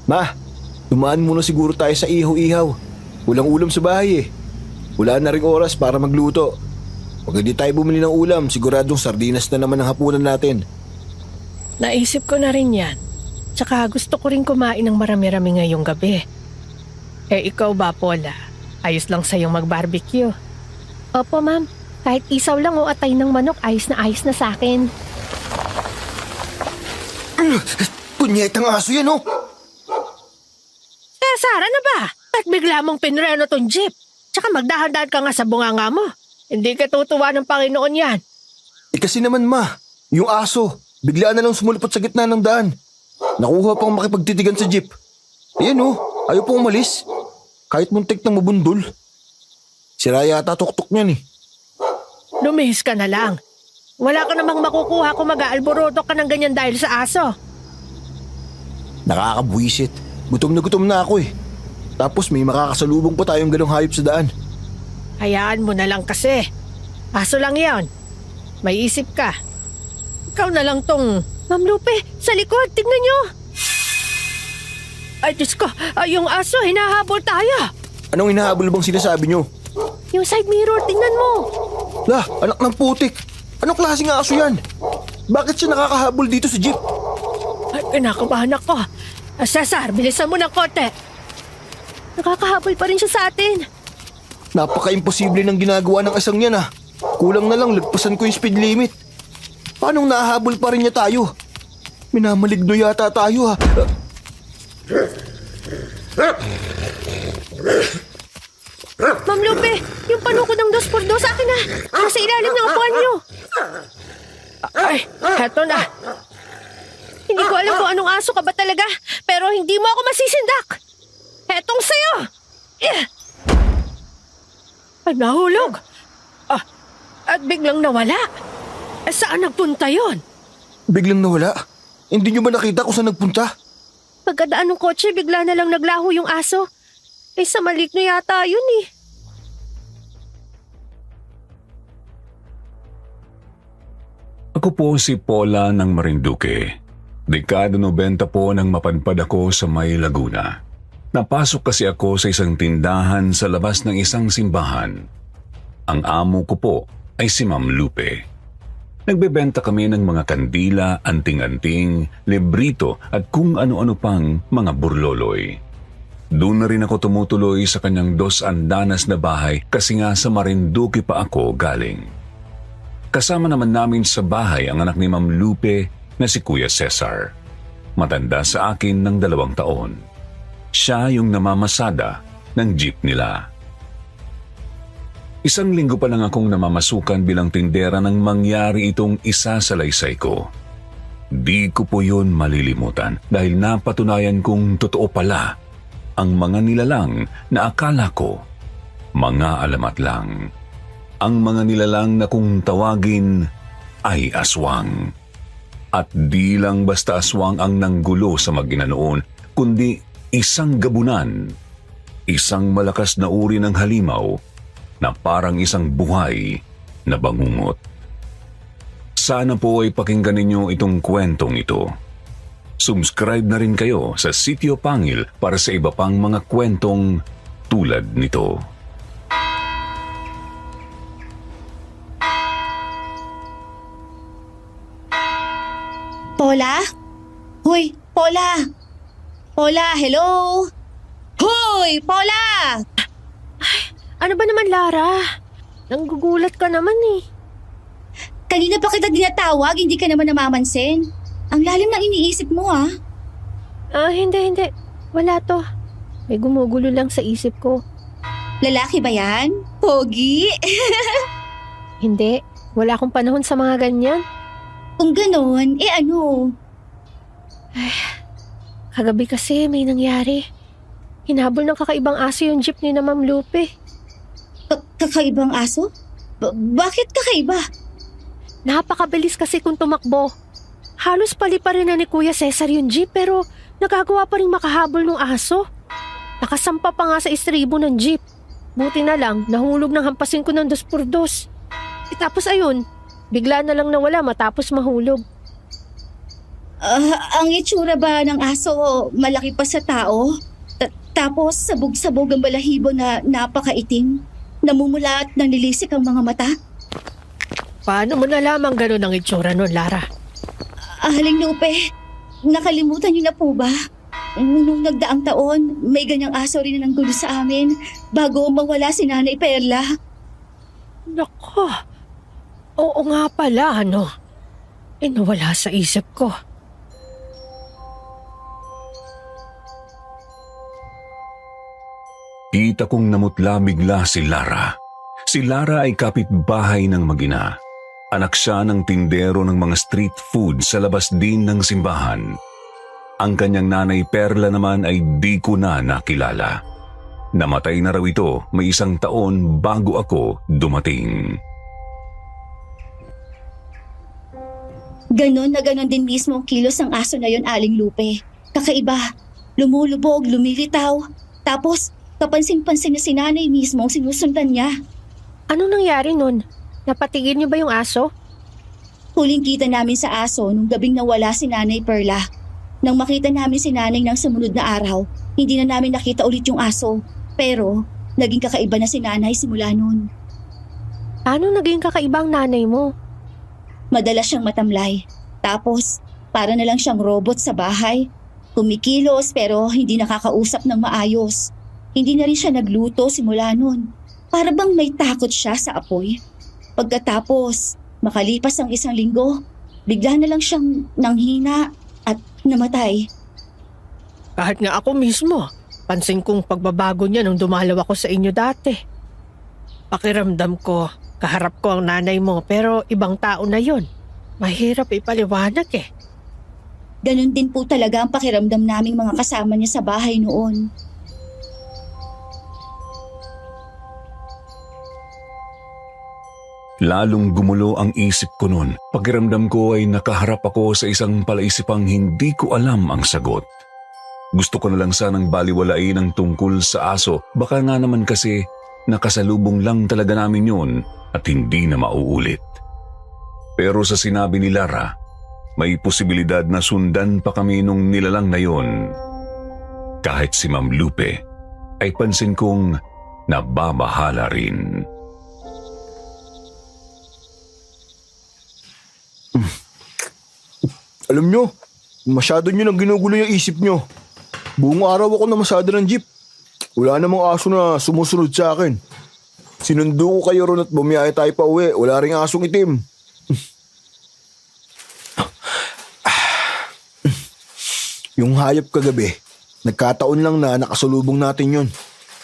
Ma, dumaan muna siguro tayo sa ihaw-ihaw. Walang ulam sa bahay eh. Wala na ring oras para magluto. Pag hindi tayo bumili ng ulam, siguradong sardinas na naman ang hapunan natin. Naisip ko na rin yan. Tsaka gusto ko rin kumain ng marami-rami ngayong gabi. Ikaw ba, Paula? Ayos lang sa'yong mag-barbecue. Opo, ma'am. Kahit isaw lang o atay ng manok, ayos na sa akin. Punyetang aso yan oh! Cesar, ano ba? Ba't bigla mong pinreno tong jeep? Tsaka magdahan-dahan ka nga sa bunganga mo. Hindi ka tutuwa ng Panginoon yan. Kasi naman ma, yung aso, biglaan na lang sumulpot sa gitna ng daan. Nakuha pang makipagtitigan sa jeep. Ayan oh, ayaw pong umalis. Kahit muntik nang mabundol. Sira yata tuktok niyan eh. Lumihis ka na lang. Wala ka namang makukuha kung mag-aalboroto ka ng ganyan dahil sa aso. Nakakabwisit. Gutom na ako eh. Tapos may makakasalubong pa tayong ganong hayop sa daan. Hayaan mo na lang kasi. Aso lang yon. May isip ka. Ikaw na lang tong... Ma'am Lupe, sa likod, tignan nyo. Ay, Diyos ko, yung aso, hinahabol tayo. Anong hinahabol bang sinasabi nyo? Yung side mirror, tingnan mo. Lah, anak ng putik. Anong klaseng aso yan? Bakit siya nakakahabol dito sa jeep? Ay, kinakabahan ako. Cesar, bilisan mo ng konti. Nakakahabol pa rin siya sa atin. Napaka-imposible ng ginagawa ng asang yan ah. Kulang na lang, lagpasan ko yung speed limit. Paano nahahabol pa rin niya tayo? Minamaligno yata tayo ha. Ma'am Lupe, yung panukod ng 2x2 sa akin na. Nasa ilalim ng upuan niyo. Ay, heto na. Hindi ko alam kung anong aso ka ba talaga, pero hindi mo ako masisindak. Hetong sa'yo. Ay, nahulog. At biglang nawala. Saan nagpunta yon? Biglang nawala? Hindi nyo ba nakita kung saan nagpunta? Pagkadaan ng kotse, bigla na lang naglaho yung aso. Sa maligno yata yun eh. Ako po si Paula ng Marinduque. Dekada 90 po nang mapadpad ako sa May Laguna. Napasok kasi ako sa isang tindahan sa labas ng isang simbahan. Ang amo ko po ay si Ma'am Lupe. Nagbebenta kami ng mga kandila, anting-anting, librito at kung ano-ano pang mga burloloy. Doon na rin ako tumutuloy sa kanyang 2 andanas na bahay kasi nga sa Marinduque pa ako galing. Kasama naman namin sa bahay ang anak ni Ma'am Lupe na si Kuya Cesar. Matanda sa akin ng 2 taon. Siya yung namamasada ng jeep nila. 1 linggo pa lang akong namamasukan bilang tindera nang mangyari itong isa sa laysay ko. Di ko po yun malilimutan dahil napatunayan kong totoo pala ang mga nilalang na akala ko mga alamat lang. Ang mga nilalang na kung tawagin ay aswang. At di lang basta aswang ang nanggulo sa mag-ina noon, kundi isang gabunan, isang malakas na uri ng halimaw na parang isang buhay na bangungot. Sana po ay pakinggan ninyo itong kwentong ito. Subscribe na rin kayo sa Sitio Pangil para sa iba pang mga kwentong tulad nito. Paula? Hoy, Paula! Paula, hello? Hoy, Paula! Ano ba naman, Lara? Nanggugulat ka naman eh. Kanina pa kita dinatawag, hindi ka naman namamansin. Ang lalim ng iniisip mo ah. Hindi. Wala to. May gumugulo lang sa isip ko. Lalaki ba yan? Pogi? Hindi. Wala akong panahon sa mga ganyan. Kung ganon, ano? Kagabi kasi may nangyari. Hinabol ng kakaibang aso yung jeep ni na Ma'am Lupe. Kakaibang aso? Bakit kakaiba? Napakabilis kasi kung tumakbo. Halos paliparin na ni Kuya Cesar yung jeep pero nagagawa pa rin makahabol ng aso. Nakasampa pa nga sa istribo ng jeep. Buti na lang, nahulog ng hampasin ko ng 2x2. Tapos ayun, bigla na lang nawala matapos mahulog. Ang itsura ba ng aso malaki pa sa tao? Tapos sabog-sabog ang balahibo na napakaitim. Namumula at nanlilisik ang mga mata. Paano mo nalaman ganun ang itsura nun, Lara? Aling Lupe, nakalimutan niyo na po ba? Nung nagdaang taon, may ganyang aso rin na nanggulo sa amin bago mawala si Nanay Perla. Nako, oo nga pala, ano? Nawala sa isip ko. Kita kong namutla bigla si Lara. Si Lara ay kapitbahay ng mag-ina. Anak siya ng tindero ng mga street food sa labas din ng simbahan. Ang kanyang nanay Perla naman ay di ko na nakilala. Namatay na raw ito may 1 taon bago ako dumating. Ganon na ganon din mismo ang kilos ng aso na yon, Aling Lupe. Kakaiba, lumulubog, lumilitaw. Tapos, kapansin-pansin na si Nanay mismo ang sinusundan niya. Anong nangyari nun? Napatigil niyo ba yung aso? Huling kita namin sa aso nung gabing nawala si Nanay Perla. Nang makita namin si Nanay ng sumunod na araw, hindi na namin nakita ulit yung aso. Pero, naging kakaiba na si Nanay simula nun. Paano naging kakaibang nanay mo? Madalas siyang matamlay. Tapos, para na lang siyang robot sa bahay. Kumikilos pero hindi nakakausap ng maayos. Hindi na rin siya nagluto simula nun. Para bang may takot siya sa apoy. Pagkatapos, makalipas ang 1 linggo, bigla na lang siyang nanghina at namatay. Kahit nga ako mismo, pansin kong pagbabago niya nung dumalaw ako sa inyo dati. Pakiramdam ko, kaharap ko ang nanay mo pero ibang tao na yon. Mahirap ipaliwanag eh. Ganon din po talaga ang pakiramdam naming mga kasama niya sa bahay noon. Lalong gumulo ang isip ko noon. Pakiramdam ko ay nakaharap ako sa isang palaisipang hindi ko alam ang sagot. Gusto ko na lang sanang baliwalain ang tungkol sa aso. Baka nga naman kasi nakasalubong lang talaga namin yun at hindi na mauulit. Pero sa sinabi ni Lara, may posibilidad na sundan pa kami nung nilalang na yun. Kahit si Ma'am Lupe ay pansin kong nababahala rin. Alam nyo, masyado nyo nang ginugulo yung isip nyo. Buong araw ako namasada ng jeep. Wala namang aso na sumusunod sa akin. Sinundo ko kayo ron at bumiyahe tayo pa uwi. Wala ring asong itim. Yung hayop kagabi, nagkataon lang na nakasalubong natin yun.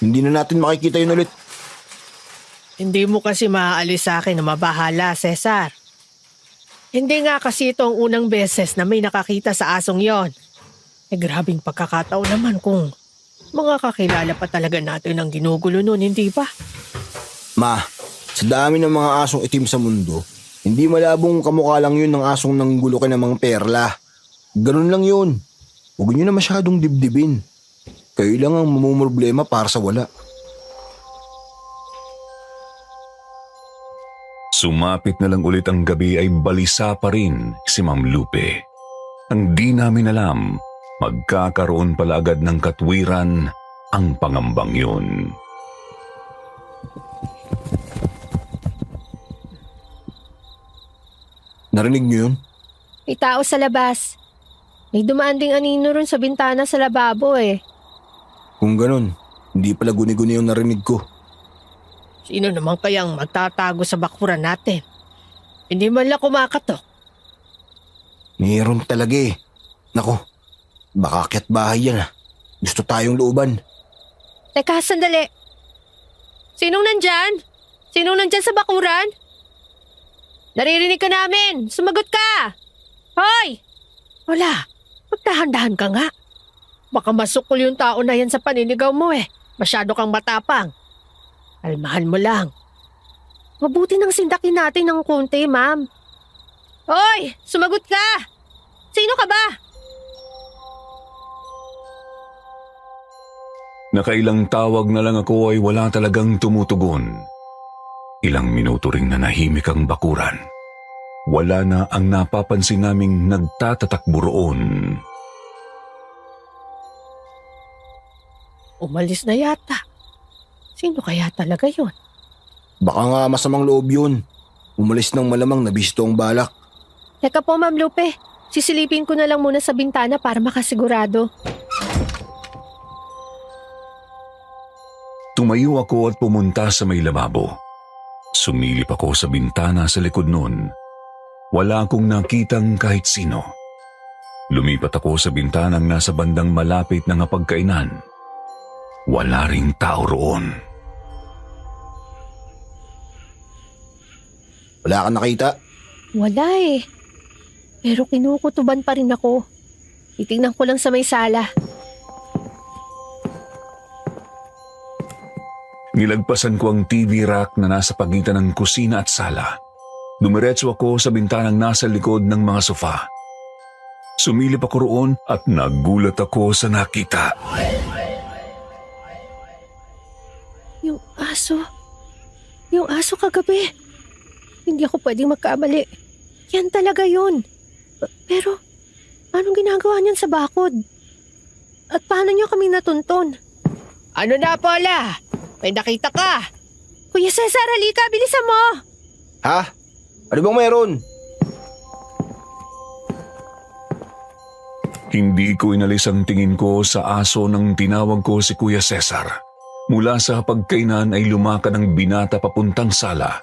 Hindi na natin makikita yun ulit. Hindi mo kasi maaalis sa akin na mabahala, Cesar. Hindi nga kasi ito ang unang beses na may nakakita sa asong yon. Grabing pagkakataon naman kung mga kakilala pa talaga natin ang ginugulo nun, hindi ba? Ma, sa dami ng mga asong itim sa mundo, hindi malabong kamukha lang yun ng asong nanggulo ka ng mga perla. Ganun lang yun. Huwag nyo na masyadong dibdibin. Kayo lang ang mamumroblema para sa wala. Sumapit na lang ulit ang gabi ay balisa pa rin si Ma'am Lupe. Ang di namin alam, magkakaroon pala agad ng katwiran ang pangambang yun. Narinig nyo yun? May tao sa labas. May dumaan ding anino ron sa bintana sa lababo eh. Kung ganun, hindi pala guni-guni yung narinig ko. Sino naman kayang magtatago sa bakuran natin? Hindi man lang kumakatok. Meron talaga eh. Nako, baka akyat bahay yan ah. Gusto tayong looban. Teka, sandali. Sinong nandyan? Sinong nandyan sa bakuran? Naririnig ka namin! Sumagot ka! Hoy! Wala. Magdahan-dahan ka nga. Baka masukol yung tao na yan sa paninigaw mo eh. Masyado kang matapang. Almahan mo lang. Mabuti nang sindakin natin ng konti, ma'am. Hoy! Sumagot ka! Sino ka ba? Nakailang tawag na lang ako ay wala talagang tumutugon. Ilang minuto ring nanahimik ang bakuran. wala na ang napapansin naming nagtatatakbo roon. Umalis na yata. Sino kaya talaga yun? Baka nga masamang loob yun. Umalis ng malamang nabisto ang balak. Teka po, Ma'am Lupe. Sisilipin ko na lang muna sa bintana para makasigurado. Tumayo ako at pumunta sa may lababo. Sumilip ako sa bintana sa likod nun. Wala akong nakitang kahit sino. Lumipat ako sa bintanang nasa bandang malapit ng hapagkainan. Wala ring tao roon. Wala kang nakita? Wala eh. Pero kinukutuban pa rin ako. Titingnan ko lang sa may sala. Nilagpasan ko ang TV rack na nasa pagitan ng kusina at sala. Dumiretso ako sa bintanang nasa likod ng mga sofa. Sumilip ako roon at nagulat ako sa nakita. Yung aso. Yung aso kagabi. Hindi ako pwedeng magkamali. Yan talaga yun. Pero, anong ginagawa niyan sa bakod? At paano niyo kami natunton? Ano na, Paula? May nakita ka? Kuya Cesar, halika, bilisan mo! Ha? Ano bang meron? Hindi ko inalis ang tingin ko sa aso nang tinawag ko si Kuya Cesar. Mula sa hapagkainan ay lumakad ang binata papuntang sala.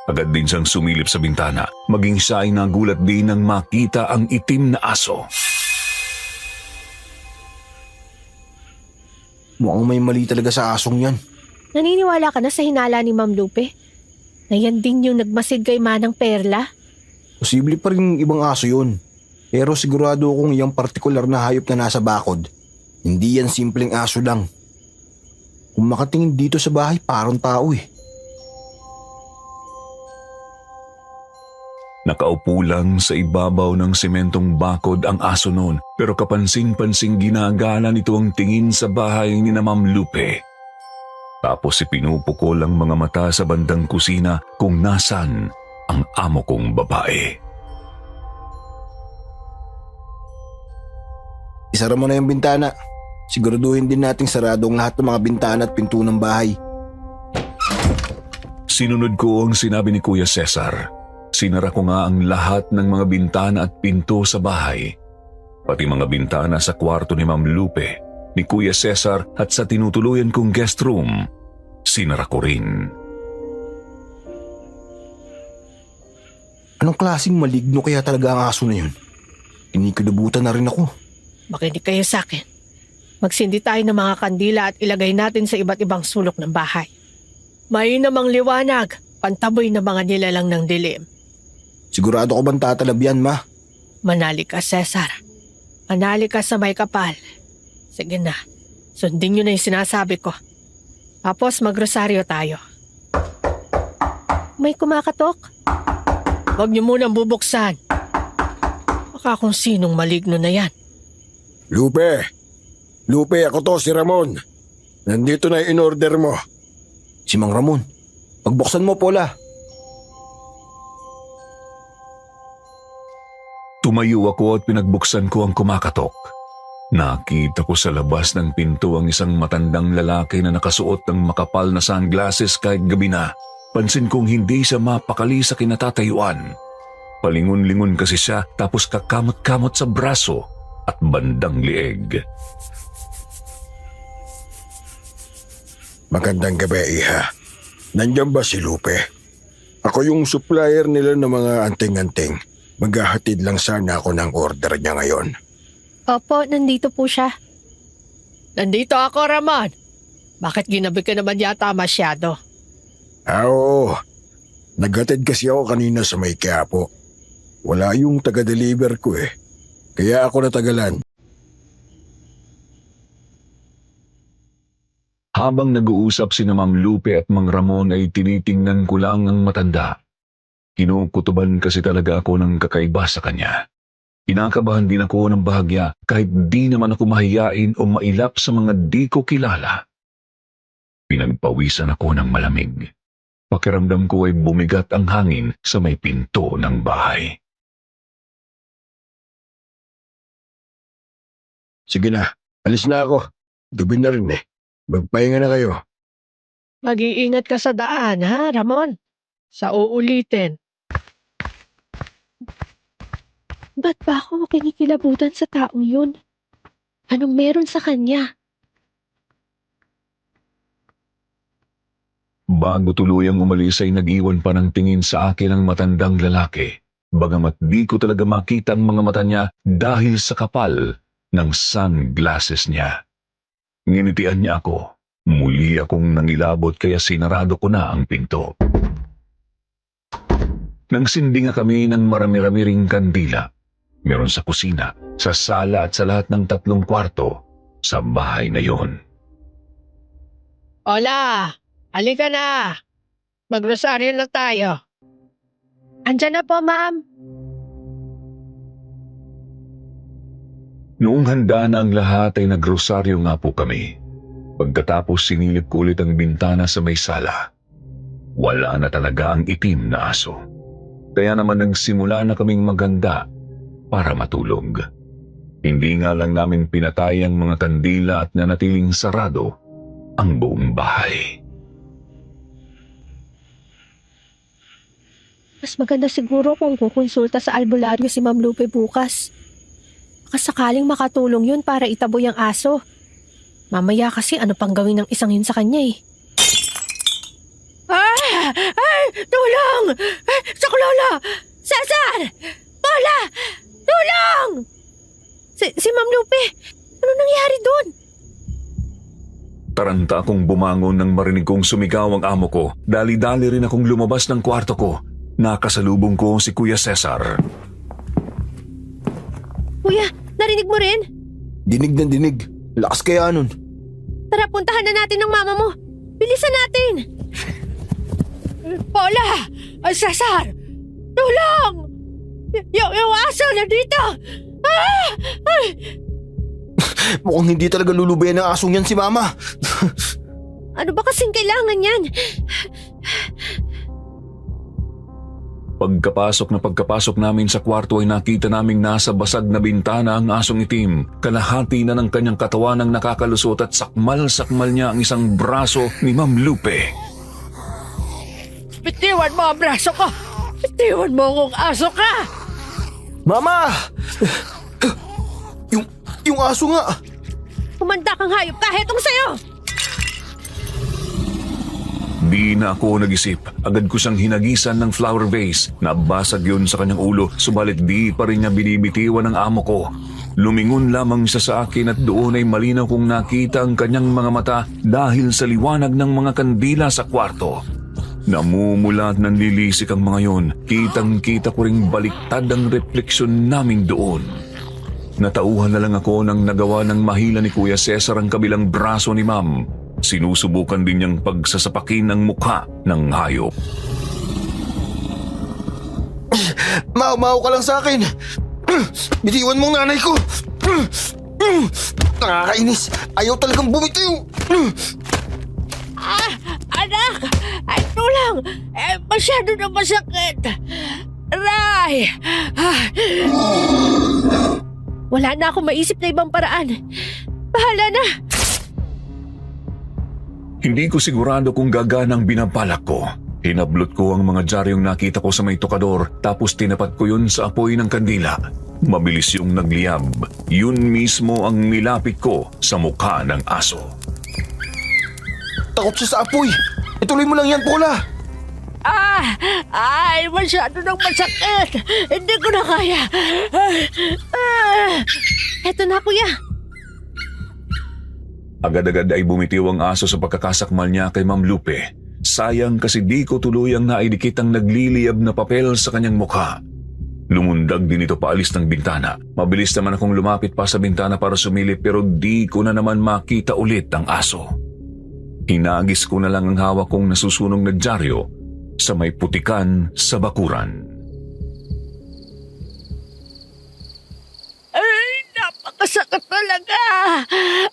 Agad din siyang sumilip sa bintana, maging siya ay nagulat din nang makita ang itim na aso. Mukhang may mali talaga sa asong yan. Naniniwala ka na sa hinala ni Ma'am Lupe? Na yan din yung nagmasid kay Manang Perla? Posible pa rin ibang aso yun. Pero sigurado akong yung partikular na hayop na nasa bakod, hindi yan simpleng aso lang. Kung makatingin dito sa bahay, parang tao eh. Nakaupo lang sa ibabaw ng sementong bakod ang aso noon, pero kapansin-pansing ginagala nito ang tingin sa bahay ni na Ma'am Lupe. Tapos ipinupukol ang mga mata sa bandang kusina kung nasan ang amo kong babae. Isara mo na yung bintana. Siguraduhin din nating sarado ang lahat ng mga bintana at pinto ng bahay. Sinunod ko ang sinabi ni Kuya Cesar. Sinara ko nga ang lahat ng mga bintana at pinto sa bahay. Pati mga bintana sa kwarto ni Ma'am Lupe, ni Kuya Cesar at sa tinutuluyan kong guest room, sinara ko rin. Anong klaseng maligno kaya talaga ang aso na yun? Kinikilabutan na rin ako. Makinig kayo sa akin. Magsindi tayo ng mga kandila at ilagay natin sa iba't ibang sulok ng bahay. May namang liwanag, pantaboy na mga nilalang ng dilim. Sigurado ko bang tatalab yan, ma? Manali ka, Cesar. Manali ka sa may kapal. Sige na, sundin nyo na yung sinasabi ko. Tapos magrosaryo tayo. May kumakatok? Huwag nyo munang bubuksan. Baka kung sinong maligno na yan. Lupe! Lupe, ako to, si Ramon. Nandito na yung in-order mo. Si Mang Ramon. Pagbuksan mo, Paula. Tumayo ako at pinagbuksan ko ang kumakatok. Nakita ko sa labas ng pinto ang isang matandang lalaki na nakasuot ng makapal na sunglasses kahit gabi na. Pansin kong hindi siya mapakali sa kinatatayuan. Palingon-lingon kasi siya tapos kakamot-kamot sa braso at bandang lieg. Magandang gabi, Iha. Nandiyan ba si Lupe? Ako yung supplier nila ng mga anting-anting. Maghahatid lang sana ako ng order niya ngayon. Opo, nandito po siya. Nandito ako, Ramon. Bakit ginabi ka naman yata masyado? Oo. Naghatid kasi ako kanina sa may Quiapo. Wala yung taga-deliver ko eh. Kaya ako natagalan. Habang nag-uusap si Ma'am Lupe at Mang Ramon ay tinitingnan ko lang ang matanda. Kinukutuban kasi talaga ako ng kakaiba sa kanya. Kinakabahan din ako ng bahagya kahit di naman ako mahiyain o mailap sa mga di ko kilala. Pinagpawisan ako ng malamig. Pakiramdam ko ay bumigat ang hangin sa may pinto ng bahay. Sige na, alis na ako. Gabi na rin eh. Magpahinga na kayo. Mag-iingat ka sa daan, ha, Ramon? Sa uulitin. Ba't ba ako kinikilabutan sa taong yun? Anong meron sa kanya? Bago tuluyang umalis ay nag-iwan pa ng tingin sa akin ang matandang lalaki. Bagamat di ko talaga makita ang mga mata niya dahil sa kapal ng sunglasses niya. Nginitian niya ako. Muli akong nangilabot kaya sinarado ko na ang pinto. Nagsindi nga kami ng marami-rami ring kandila. Meron sa kusina, sa sala at sa lahat ng 3 kwarto sa bahay na yon. Hola! Halika na! Magrosaryo na tayo. Andyan na po, ma'am. Noong handa na ang lahat ay nagrosaryo nga po kami. Pagkatapos sinilip ko ulit ang bintana sa may sala. Wala na talaga ang itim na aso. Kaya naman nagsimula na kaming maganda para matulog. Hindi nga lang namin pinatay ang mga kandila at nanatiling sarado ang buong bahay. Mas maganda siguro kung kukonsulta sa albularyo si Ma'am Lupe bukas. Sakaling makatulong yun para itaboy ang aso. Mamaya kasi ano pang gawin ng isang yun sa kanya eh. Ay! Tulong! Ay, Lola! Cesar! Paula! Tulong! Si Ma'am Lupe, ano nangyari doon? Taranta akong bumangon nang marinig kong sumigaw ang amo ko. Dali-dali rin akong lumabas ng kwarto ko. Nakasalubong ko si Kuya Cesar. Kuya, narinig mo rin? Dinig ng dinig. Lakas kaya nun. Tara, puntahan na natin ang mama mo. Bilisan natin! Paula! Ay, Cesar! Tulong! Yung aso na dito! Ah! Ay! Mukhang hindi talaga lulubayan ng asong yan si Mama. Ano ba kasing kailangan yan? Pagkapasok namin sa kwarto ay nakita naming nasa basag na bintana ang asong itim. Kalahati na ng kanyang katawan ang nakakalusot at sakmal-sakmal niya ang isang braso ni Ma'am Lupe. Bitiwan mo ang braso ko! Bitiwan mo kung aso ka! Mama! Yung aso nga! Kumanda kang hayop kahit itong sayo! Di na ako nag-isip. Agad ko siyang hinagisan ng flower vase. Nabasag yun sa kanyang ulo, subalit di pa rin niya binibitiwan ng amo ko. Lumingon lamang siya sa akin at doon ay malinaw kong nakita ang kanyang mga mata dahil sa liwanag ng mga kandila sa kwarto. Namumula at nanlilisik ang mga yon. Kitang-kita ko ring baliktad ang refleksyon namin doon. Natauhan na lang ako nang nagawa ng mahila ni Kuya Cesar ang kabilang braso ni Ma'am. Sinusubukan din niyang pagsasapakin ng mukha ng hayop. Mau ka lang sa akin! Bitiwan mo ang nanay ko! Nakakainis! Ayaw talagang bumitiw! Anak! Ay, tulong! Masyado na masakit! Aray! Wala na akong maisip na ibang paraan. Bahala na! Hindi ko sigurado kung gaganang binabalak ko. Hinablot ko ang mga dyaryong nakita ko sa may tokador tapos tinapat ko yun sa apoy ng kandila. Mabilis yung nagliyab. Yun mismo ang nilapit ko sa mukha ng aso. Takot siya sa apoy! Ituloy mo lang yan, Paula! Ay, masyado nang masakit! Hindi ko na kaya! Eto na, kuya. Agad-agad ay bumitiw ang aso sa pagkakasakmal niya kay Ma'am Lupe. Sayang kasi di ko tuluyang naidikit ang nagliliyab na papel sa kanyang mukha. Lumundag din ito paalis ng bintana. Mabilis naman akong lumapit pa sa bintana para sumilip pero di ko na naman makita ulit ang aso. Hinagis ko na lang ang hawak kong nasusunog na dyaryo sa may putikan sa bakuran. Ay, napakasakit talaga!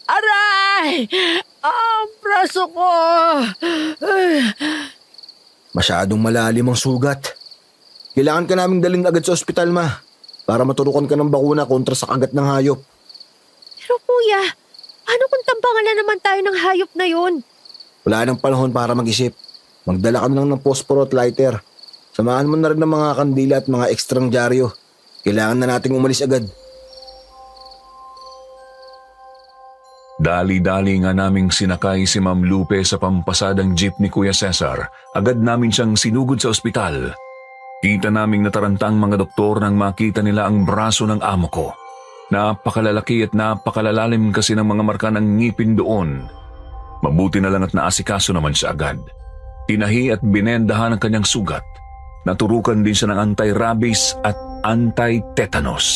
Aray! Ang braso ko! Ay. Masyadong malalim ang sugat. Kailangan ka naming dalhin agad sa ospital, ma, para maturukan ka ng bakuna kontra sa kagat ng hayop. Pero kuya, paano kung tampangan na naman tayo ng hayop na yun? Wala nang panahon para mag-isip. Magdala ka na lang ng posporo at lighter. Samahan mo na rin ng mga kandila at mga ekstrang dyaryo. Kailangan na nating umalis agad. Dali-dali nga naming sinakay si Ma'am Lupe sa pampasadang jeep ni Kuya Cesar. Agad namin siyang sinugod sa ospital. Kita naming natarantang mga doktor nang makita nila ang braso ng amo ko. Napakalalaki at napakalalalim kasi ng mga marka ng ngipin doon. Mabuti na lang at naasikaso naman siya agad. Tinahi at binendahan ang kanyang sugat. Naturukan din siya ng anti-rabies at anti-tetanus.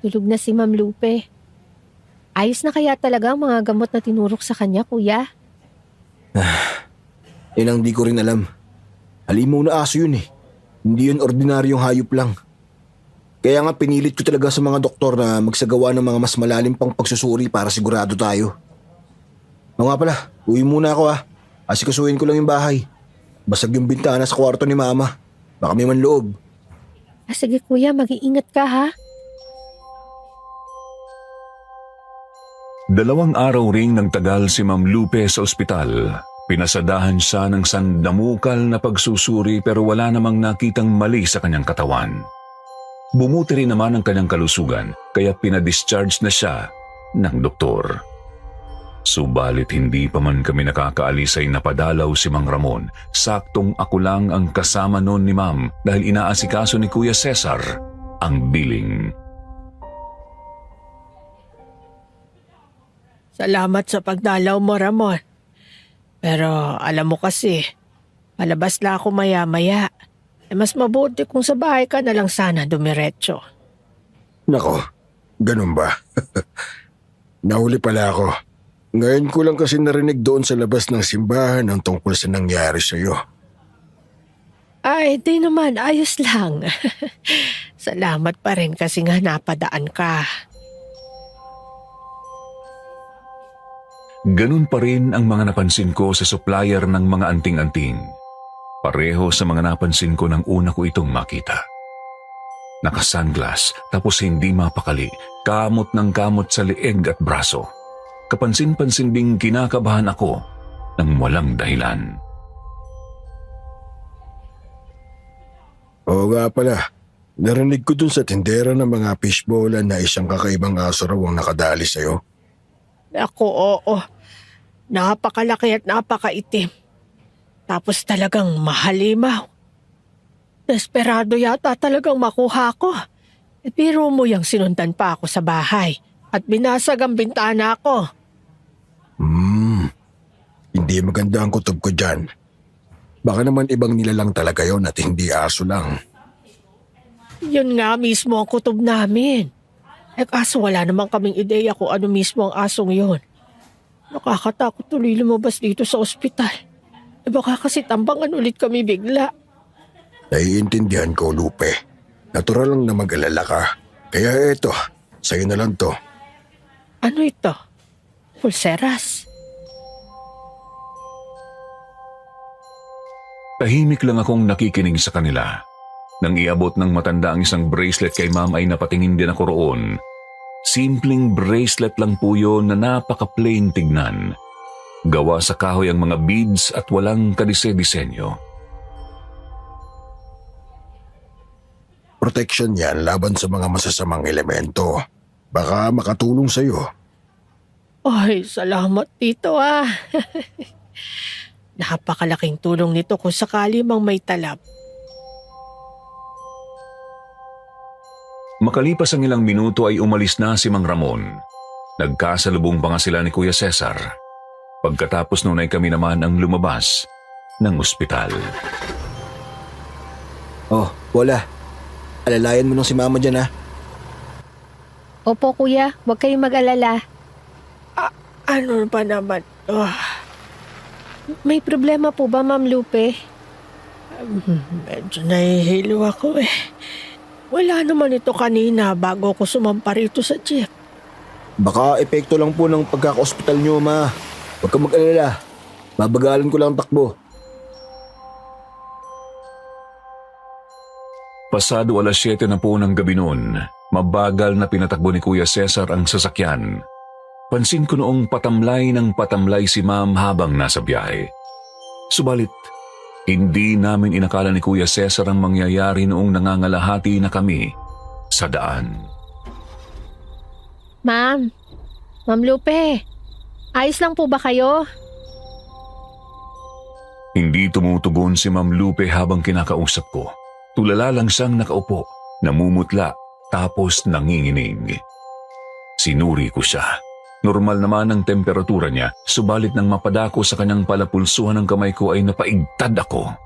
Tulog na si Ma'am Lupe. Ayos na kaya talaga ang mga gamot na tinurok sa kanya, kuya? Yun ang di ko rin alam. Halimaw na aso yun eh. Hindi yun ordinaryong hayop lang. Kaya nga pinilit ko talaga sa mga doktor na magsagawa ng mga mas malalim pang pagsusuri para sigurado tayo. O nga pala, uwi muna ako ah. Asikasuhin ko lang yung bahay. Basag yung bintana sa kwarto ni mama. Baka may manloob. Sige kuya, mag-iingat ka ha. 2 araw ring nang tagal si Ma'am Lupe sa ospital. Pinasadahan siya ng sandamukal na pagsusuri pero wala namang nakitang mali sa kanyang katawan. Bumuti rin naman ang kanyang kalusugan kaya pinadischarge na siya ng doktor. Subalit hindi pa man kami nakakaalis ay napadalaw si Mang Ramon. Saktong ako lang ang kasama noon ni Ma'am dahil inaasikaso ni Kuya Cesar ang billing. Salamat sa pagdalaw mo, Ramon. Pero alam mo kasi, palabas na ako maya-maya. Mas mabuti kung sa bahay ka na lang sana dumiretso. Nako, ganun ba? Nahuli pala ako. Ngayon ko lang kasi narinig doon sa labas ng simbahan ang tungkol sa nangyari sa'yo. Ay, di naman, ayos lang. Salamat pa rin kasi nga napadaan ka. Ganun pa rin ang mga napansin ko sa supplier ng mga anting-anting. Pareho sa mga napansin ko nang una ko itong makita. Naka-sunglass tapos hindi mapakali, kamot ng kamot sa leeg at braso. Kapansin-pansin ding kinakabahan ako ng walang dahilan. Oo nga pala, narinig ko dun sa tindera ng mga fishbowlan na isang kakaibang aso raw ang nakadali sa'yo. Ako, oo. Napakalaki at napakaitim. Tapos talagang mahalimaw. Desperado yata talagang makuha ko. Biro mo yung sinundan pa ako sa bahay at binasag ang bintana ko. Hindi maganda ang kutob ko dyan. Baka naman ibang nilalang talaga yon at hindi aso lang. Yun nga mismo ang kutob namin. Kaso wala naman kaming ideya kung ano mismo ang asong yon. Nakakatakot tuloy lumabas dito sa ospital. Baka kasi tambangan ulit kami bigla. Naiintindihan ko, Lupe. Natural lang na mag-alala ka. Kaya eto, sa'yo na lang to. Ano ito? Pulseras? Tahimik lang akong nakikinig sa kanila. Nang iabot ng matanda ang isang bracelet kay Ma'am ay napatingin din ako roon. Simpleng bracelet lang po yun na napaka-plain tignan. Gawa sa kahoy ang mga beads at walang kadise-disenyo. Protection yan laban sa mga masasamang elemento. Baka makatulong sa'yo. Ay, salamat dito ah. Napakalaking tulong nito kung sakali mang may talab. Makalipas ang ilang minuto ay umalis na si Mang Ramon. Nagkasalubong pa nga sila ni Kuya Cesar. Pagkatapos noon ay kami naman ang lumabas ng ospital. Oh, wala. Alalayan mo nung si mama dyan ha. Opo kuya, huwag kayong mag-alala. Ano ba naman? May problema po ba, Ma'am Lupe? Medyo nahihilo ako eh. Wala naman ito kanina bago ako sumampa rito sa jeep. Baka epekto lang po ng pagkaka-ospital nyo, ma. Huwag kang mag-alala. Babagalan ko lang ang takbo. Pasado 7:00 na po ng gabi noon, mabagal na pinatakbo ni Kuya Cesar ang sasakyan. Pansin ko noong patamlay ng patamlay si Ma'am habang nasa biyahe. Subalit, hindi namin inakala ni Kuya Cesar ang mangyayari noong nangangalahati na kami sa daan. Ma'am Lupe, ayos lang po ba kayo? Hindi tumutugon si Ma'am Lupe habang kinakausap ko. Tulala lang siyang nakaupo, namumutla, tapos nanginginig. Sinuri ko siya. Normal naman ang temperatura niya, subalit nang mapadako sa kanyang palapulsuhan ng kamay ko ay napaigtad ako.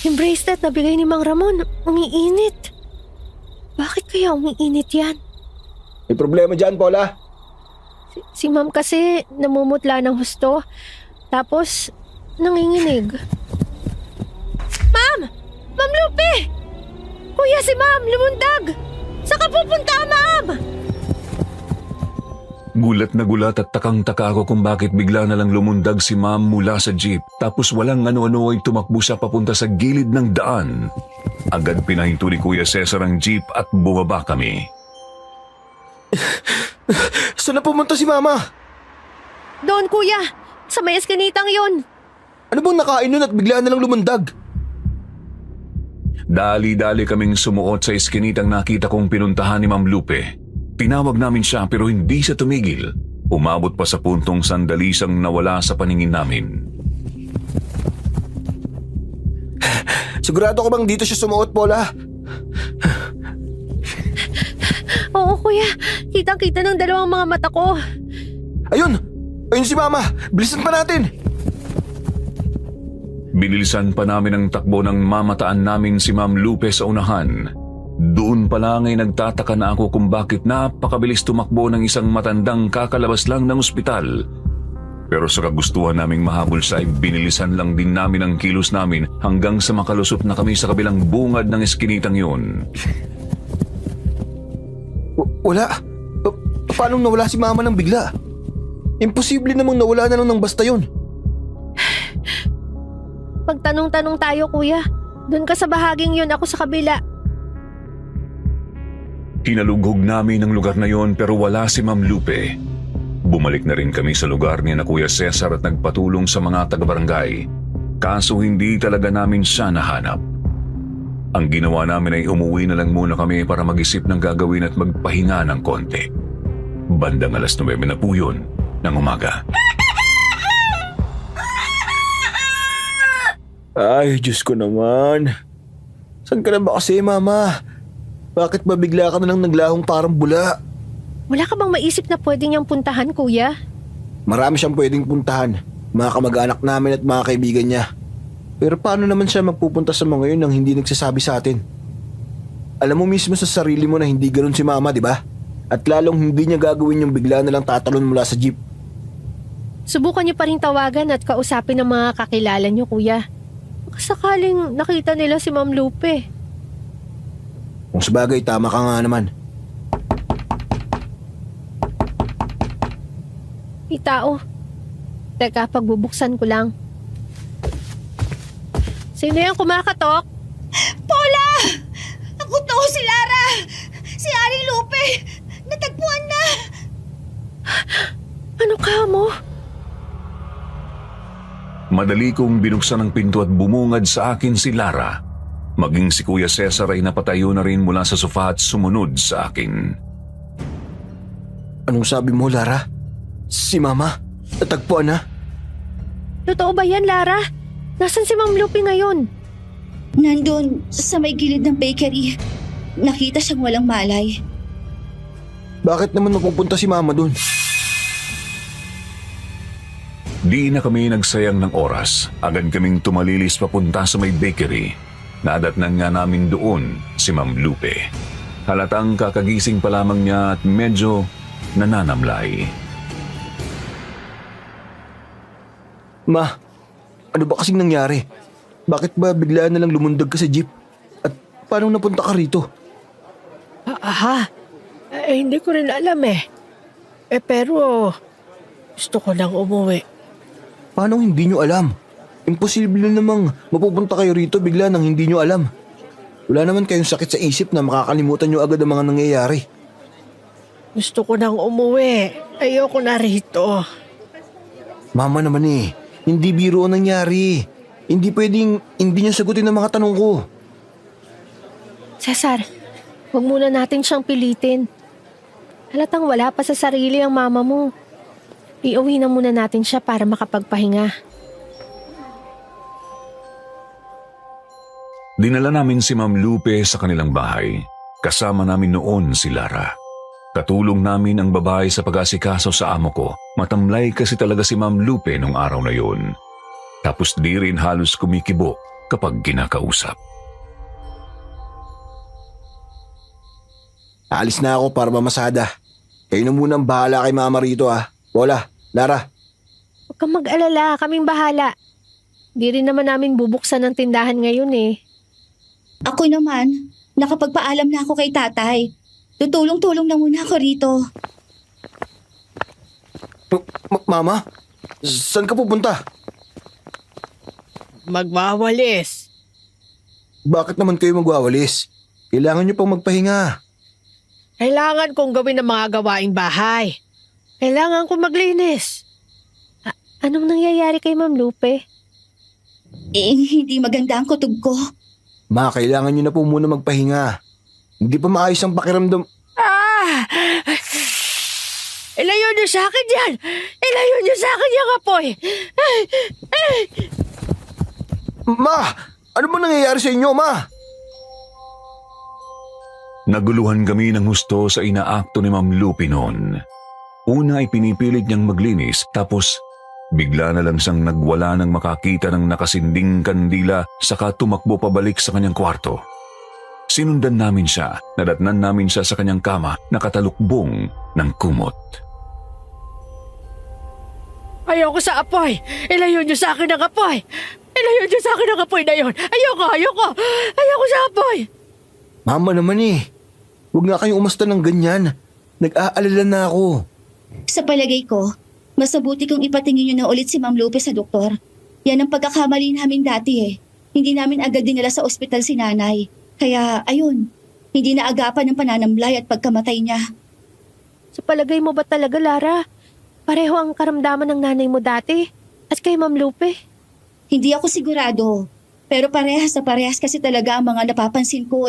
Yung bracelet na bigay ni Mang Ramon, umiinit. Bakit kaya umiinit yan? May problema dyan, Paula? Si Ma'am kasi namumutla ng husto. Tapos, nanginginig. Ma'am! Ma'am Lupe! Kuya, si Ma'am, lumundag! Saan ka pupunta, Ma'am? Gulat na gulat at takang-taka ako kung bakit bigla na lang lumundag si Ma'am mula sa jeep, tapos walang ano-ano ay tumakbo siya papunta sa gilid ng daan. Agad pinahinto ni Kuya Cesar ang jeep at bumaba kami. Saan na pumunta si Mama? Doon, Kuya! Sa may eskinitang yun! Ano bang nakain nun at bigla na lang lumundag? Dali-dali kaming sumuot sa iskinitang nakita kong pinuntahan ni Ma'am Lupe. Tinawag namin siya pero hindi siya tumigil. Umabot pa sa puntong sandali siyang nawala sa paningin namin. Sigurado ko bang dito siya sumuot, Paula? Oo, Kuya. Kitang-kita ng dalawang mga mata ko. Ayun! Ayun si Mama! Bilisan pa natin! Binilisan pa namin ang takbo nang mamataan namin si Ma'am Lupe sa unahan. Doon pa lang ay nagtataka na ako kung bakit napakabilis tumakbo ng isang matandang kakalabas lang ng ospital. Pero sa kagustuhan naming mahabol siya ay binilisan lang din namin ang kilos namin hanggang sa makalusot na kami sa kabilang bungad ng eskinitang yun. Wala. Paano nawala si Mama nang bigla? Imposible namang nawala na lang ng basta yun. Magtanong-tanong tayo, Kuya. Doon ka sa bahaging yun, ako sa kabila. Hinalughog namin ang lugar na yon pero wala si Ma'am Lupe. Bumalik na rin kami sa lugar ni na Kuya Cesar at nagpatulong sa mga taga-barangay. Kaso hindi talaga namin siya nahanap. Ang ginawa namin ay umuwi na lang muna kami para mag-isip ng gagawin at magpahinga ng konti. Bandang 9:00 na po yun ng umaga. Ay, Diyos ko naman. Saan ka na ba kasi, Mama? Bakit ba bigla ka na lang naglahong parang bula? Wala ka bang maisip na pwede niyang puntahan, Kuya? Marami siyang pwedeng puntahan. Mga kamag-anak namin at mga kaibigan niya. Pero paano naman siya magpupunta sa mga yun nang hindi nagsasabi sa atin? Alam mo mismo sa sarili mo na hindi ganun si Mama, di ba? At lalong hindi niya gagawin yung bigla na lang tatalon mula sa jeep. Subukan niyo pa rin tawagan at kausapin ng mga kakilala niyo, Kuya. Sakaling nakita nila si Ma'am Lupe. Kung sabagay, tama ka nga naman. May tao. Teka, pagbubuksan ko lang. Sino yung kumakatok? Paula! Ako to, si Lara! Si Aling Lupe! Natagpuan na! Ano ka mo? Madali kong binuksan ang pinto at bumungad sa akin si Lara. Maging si Kuya Cesar ay napatayo na rin mula sa sofa at sumunod sa akin. Anong sabi mo, Lara? Si Mama? Natagpuan na? Totoo ba yan, Lara? Nasaan si Ma'am Lupe ngayon? Nandun sa may gilid ng bakery. Nakita siyang walang malay. Bakit naman mapupunta si Mama dun? Di na kami nagsayang ng oras. Agad kaming tumalilis papunta sa may bakery. Nadatnan nga namin doon si Ma'am Lupe. Halatang kakagising pa lamang niya at medyo nananamlay. Ma, ano ba kasing nangyari? Bakit ba bigla na lang lumundag ka sa jeep? At paano napunta ka rito? Hindi ko rin alam eh. Pero gusto ko nang umuwi. Paano hindi nyo alam? Imposible namang mapupunta kayo rito bigla nang hindi nyo alam. Wala naman kayong sakit sa isip na makakalimutan nyo agad ang mga nangyayari. Gusto ko nang umuwi. Ayoko na rito. Mama naman hindi biro ang nangyari. Hindi pwedeng hindi niya sagutin ang mga tanong ko. Cesar, huwag muna natin siyang pilitin. Halatang wala pa sa sarili ang mama mo. Iuwi na muna natin siya para makapagpahinga. Dinala namin si Ma'am Lupe sa kanilang bahay. Kasama namin noon si Lara. Katulong namin ang babae sa pag-asikaso sa amo ko. Matamlay kasi talaga si Ma'am Lupe nung araw na yun. Tapos di rin halos kumikibo kapag kinakausap. Aalis na ako para mamasada. Kayo na munang bahala kay mama rito Lola, Lara. Huwag kang mag-alala, kaming bahala. Di rin naman namin bubuksan ng tindahan ngayon eh. Ako naman, nakapagpaalam na ako kay tatay. Tutulong-tulong na muna ako rito. Mama, saan ka pupunta? Magwawalis. Bakit naman kayo magwawalis? Kailangan nyo pang magpahinga. Kailangan kong gawin ang mga gawaing bahay. Kailangan kong maglinis. Anong nangyayari kay Ma'am Lupe? Hindi maganda ang kutob ko. Ma, kailangan nyo na po muna magpahinga. Hindi pa maayos ang pakiramdam. Ilayo niyo sa akin yan! Ilayo niyo sa akin yung apoy! Ma! Ano ba nangyayari sa inyo, Ma? Naguluhan kami ng husto sa inaakto ni Ma'am Lupe noon. Una ay pinipilit niyang maglinis tapos bigla na lang siyang nagwala nang makakita ng nakasinding kandila saka tumakbo pabalik sa kanyang kwarto. Sinundan namin siya, nadatnan namin siya sa kanyang kama nakatalukbong ng kumot. Ayoko sa apoy! Ilayo niyo sa akin ang apoy! Ilayo niyo sa akin ang apoy na yun! Ayoko! Ayoko sa apoy! Mama naman Huwag nga kayong umasta ng ganyan. Nag-aalala na ako. Sa palagay ko, mas mabuti kung ipatingin niyo na ulit si Ma'am Lupe sa doktor. Yan ang pagkakamali namin dati Hindi namin agad dinala sa ospital si nanay. Kaya, ayun, hindi na agapan ng pananamlay at pagkamatay niya. Sa palagay mo ba talaga, Lara? Pareho ang karamdaman ng nanay mo dati at kay Ma'am Lupe. Hindi ako sigurado. Pero parehas na parehas kasi talaga ang mga napapansin ko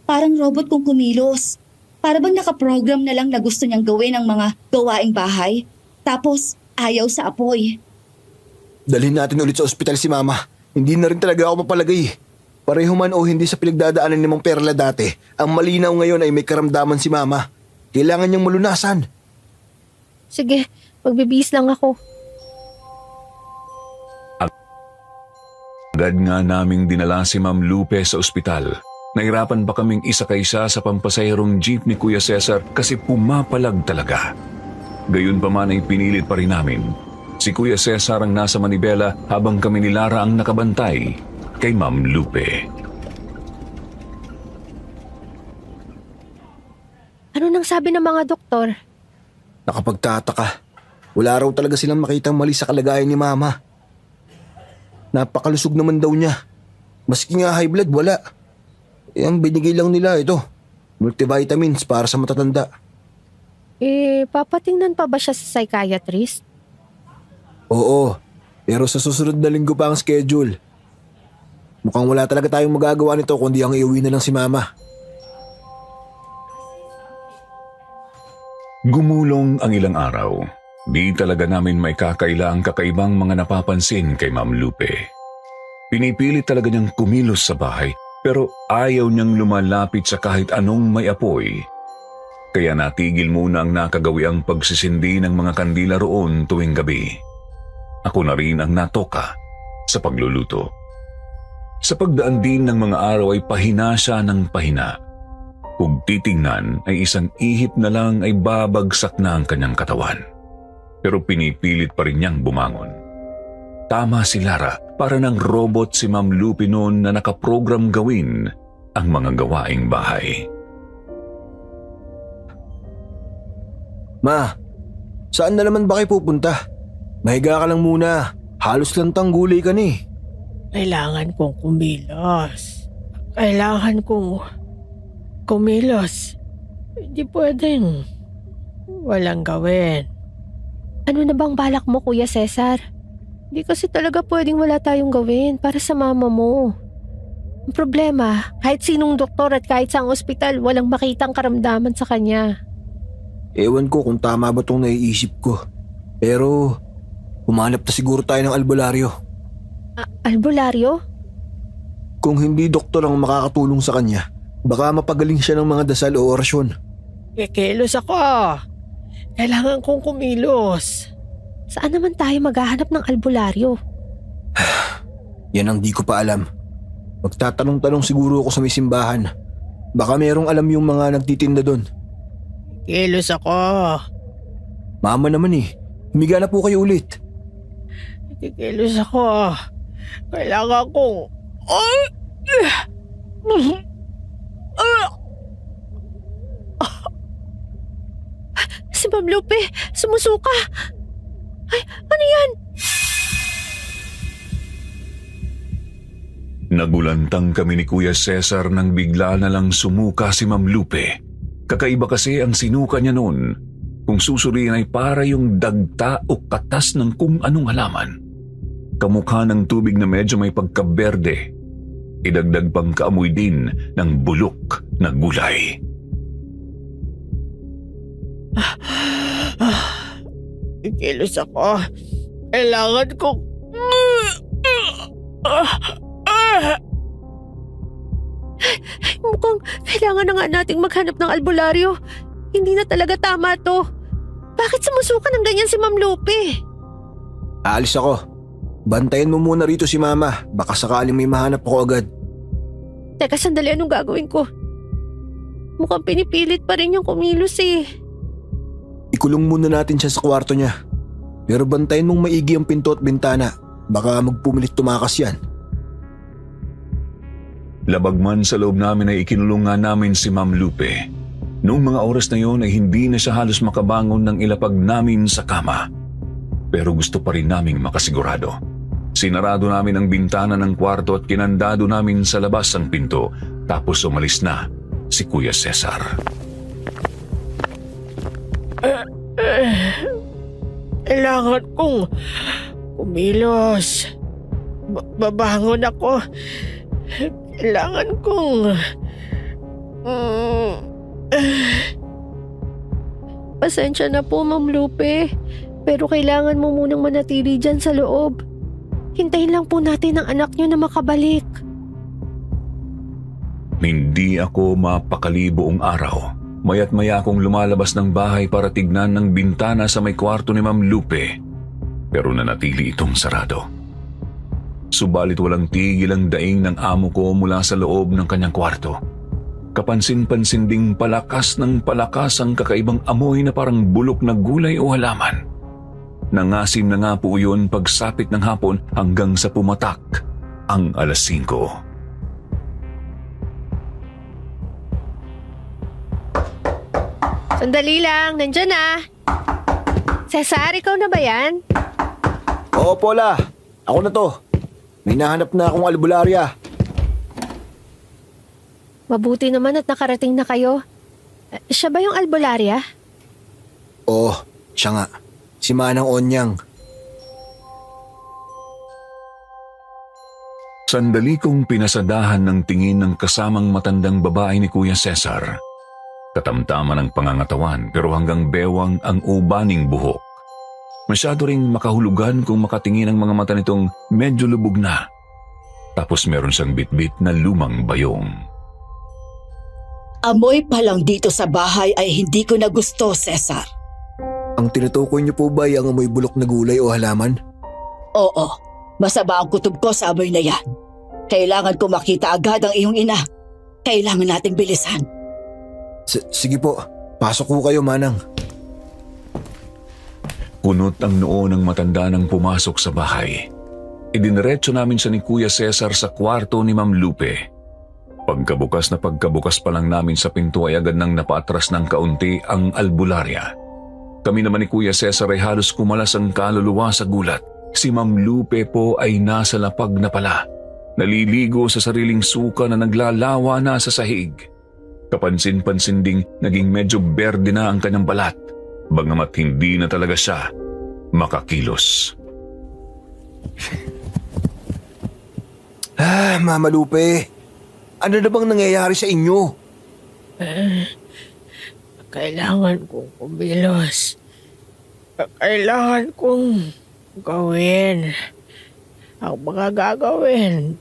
Parang robot kung kumilos. Para bang nakaprogram na lang na gusto niyang gawin ang mga gawaing bahay. Tapos, ayaw sa apoy. Dalhin natin ulit sa ospital si Mama. Hindi na rin talaga ako mapalagay. Pareho man o hindi sa pinagdadaanan ni Mang Perla dati, ang malinaw ngayon ay may karamdaman si Mama. Kailangan niyang malunasan. Sige, magbibihis lang ako. Agad nga naming dinala si Ma'am Lupe sa ospital. Nahirapan pa kaming isakay siya sa pampasaherong jeep ni Kuya Cesar kasi pumapalag talaga. Gayon pa man ay pinilit pa rin namin. Si Kuya Cesar ang nasa manibela habang kami ni Lara ang nakabantay kay Ma'am Lupe. Ano nang sabi ng mga doktor? Nakapagtataka. Wala raw talaga silang makitang mali sa kalagayan ni Mama. Napakalusog naman daw niya. Maski nga high blood, wala. Ang binigay lang nila ito, multivitamins para sa matatanda. Papatingnan pa ba siya sa psychiatrist? Oo, pero sa susunod na linggo pa ang schedule. Mukhang wala talaga tayong magagawa nito kundi ang iuwi na lang si Mama. Gumulong ang ilang araw. Di talaga namin may kakaila ang kakaibang mga napapansin kay Ma'am Lupe. Pinipilit talaga niyang kumilos sa bahay pero ayaw niyang lumalapit sa kahit anong may apoy. Kaya natigil muna ang nakagawiang pagsisindi ng mga kandila roon tuwing gabi. Ako na rin ang natoka sa pagluluto. Sa pagdaan din ng mga araw ay pahina siya ng pahina. Kung titingnan ay isang ihip na lang ay babagsak na ang kanyang katawan. Pero pinipilit pa rin niyang bumangon. Tama si Lara, para ng robot si Ma'am Lupe noon na nakaprogram gawin ang mga gawaing bahay. Ma, saan na naman ba kayo pupunta? Mahiga ka lang muna. Halos lantang gulay ka ni. Kailangan kong kumilos. Kailangan kong kumilos. Hindi pwedeng walang gawin. Ano na bang balak mo, Kuya Cesar? Hindi kasi talaga pwedeng wala tayong gawin para sa mama mo. Ang problema, kahit sinong doktor at kahit saang ospital, walang makitang karamdaman sa kanya. Ewan ko kung tama ba itong naiisip ko. Pero humanap na siguro tayo ng albularyo. Albularyo? Kung hindi doktor ang makakatulong sa kanya, baka mapagaling siya ng mga dasal o orasyon. Kikilos ako. Kailangan kong kumilos. Saan naman tayo maghahanap ng albularyo? Yan ang di ko pa alam. Magtatanong-tanong siguro ako sa may simbahan. Baka merong alam yung mga nagtitinda doon. Kikilos ako. Mama naman eh. Humiga na po kayo ulit. Kikilos ako. Kailangan kong... Si Ma'am Lupe, sumusuka. Ay, ano yan? Nagulantang kami ni Kuya Cesar nang bigla na lang sumuka si Ma'am Lupe. Kakaiba kasi ang sinuka niya noon. Kung susuriin ay para yung dagta o katas ng kung anong halaman. Kamukha ng tubig na medyo may pagkaberde. Idagdag pang kaamoy din ng bulok na gulay. Kikilos ako. Kailangan kong... Mukhang kailangan na nga nating maghanap ng albularyo. Hindi na talaga tama to. Bakit sumusuka ng ganyan si Ma'am Lupe? Aalis ako. Bantayan mo muna rito si Mama. Baka sakaling may mahanap ako agad. Teka, sandali, anong gagawin ko? Mukhang pinipilit pa rin yung kumilos eh. Ikulong muna natin siya sa kwarto niya. Pero bantayan mong maigi ang pinto at bintana. Baka magpumilit tumakas yan. Labag man sa loob namin ay ikinulong nga namin si Ma'am Lupe. Noong mga oras na yon ay hindi na siya halos makabangon nang ilapag namin sa kama. Pero gusto pa rin naming makasigurado. Sinarado namin ang bintana ng kwarto at kinandado namin sa labas ang pinto. Tapos umalis na si Kuya Cesar. Kailangan kong kumilos. Babangon ako. Kailangan kong... Pasensya na po, Ma'am Lupe. Pero kailangan mo munang manatili dyan sa loob. Hintayin lang po natin ang anak niyo na makabalik. Hindi ako mapakali buong araw. Maya't maya akong lumalabas ng bahay para tignan ng bintana sa may kwarto ni Ma'am Lupe. Pero nanatili itong sarado. Subalit walang tigil ang daing ng amo ko mula sa loob ng kanyang kwarto. Kapansin-pansin ding palakas ng palakas ang kakaibang amoy na parang bulok na gulay o halaman. Nangasim na nga po yun pagsapit ng hapon hanggang sa pumatak ang 5:00. Sandali lang, nandyan na. Cesar, ikaw na ba yan? Oo, Paula. Ako na to. May nahanap na akong albularya. Mabuti naman at nakarating na kayo. Siya ba yung albularya? Oo, siya nga. Si Manang Onyang. Sandali kong pinasadahan ng tingin ng kasamang matandang babae ni Kuya Cesar. Katamtaman ang pangangatawan pero hanggang bewang ang ubaning buhok. Masyado ring makahulugan kung makatingin ang mga mata nitong medyo lubog na. Tapos meron siyang bitbit na lumang bayong. Amoy pa lang dito sa bahay ay hindi ko na gusto, Cesar. Ang tinutukoy niyo po ba ay ang amoy bulok na gulay o halaman? Oo, masama ang kutob ko sa amoy na yan. Kailangan ko makita agad ang iyong ina. Kailangan nating bilisan. Sige po, pasok po kayo, Manang. Kunot ang noo ng matanda nang pumasok sa bahay. Idiniretso namin siya ni Kuya Cesar sa kwarto ni Ma'am Lupe. Pagkabukas na pagkabukas pa lang namin sa pinto ay agad nang napaatras ng kaunti ang albularya. Kami naman ni Kuya Cesar ay halos kumalas ang kaluluwa sa gulat. Si Ma'am Lupe po ay nasa lapag na pala. Naliligo sa sariling suka na naglalawa na sa sahig. Kapansin-pansin ding naging medyo berde na ang kanyang balat, bagamat hindi na talaga siya makakilos. Mama Lupe, ano na bang nangyayari sa inyo? Kailangan kong kumilos. Kailangan kong gawin ang mga gagawin.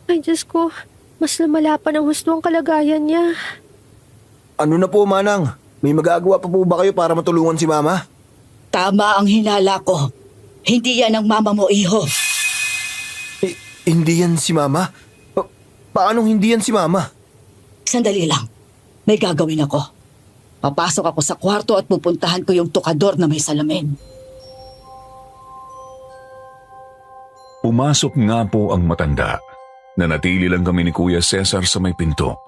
Ay, Diyos ko. Mas lumala pa ng husto ang kalagayan niya. Ano na po, Manang? May magagawa pa po ba kayo para matulungan si Mama? Tama ang hinala ko. Hindi yan ang mama mo, iho. Hindi yan si Mama? Paanong hindi yan si Mama? Sandali lang. May gagawin ako. Papasok ako sa kwarto at pupuntahan ko yung tukador na may salamin. Pumasok nga po ang matanda. Nanatili lang kami ni Kuya Cesar sa may pinto.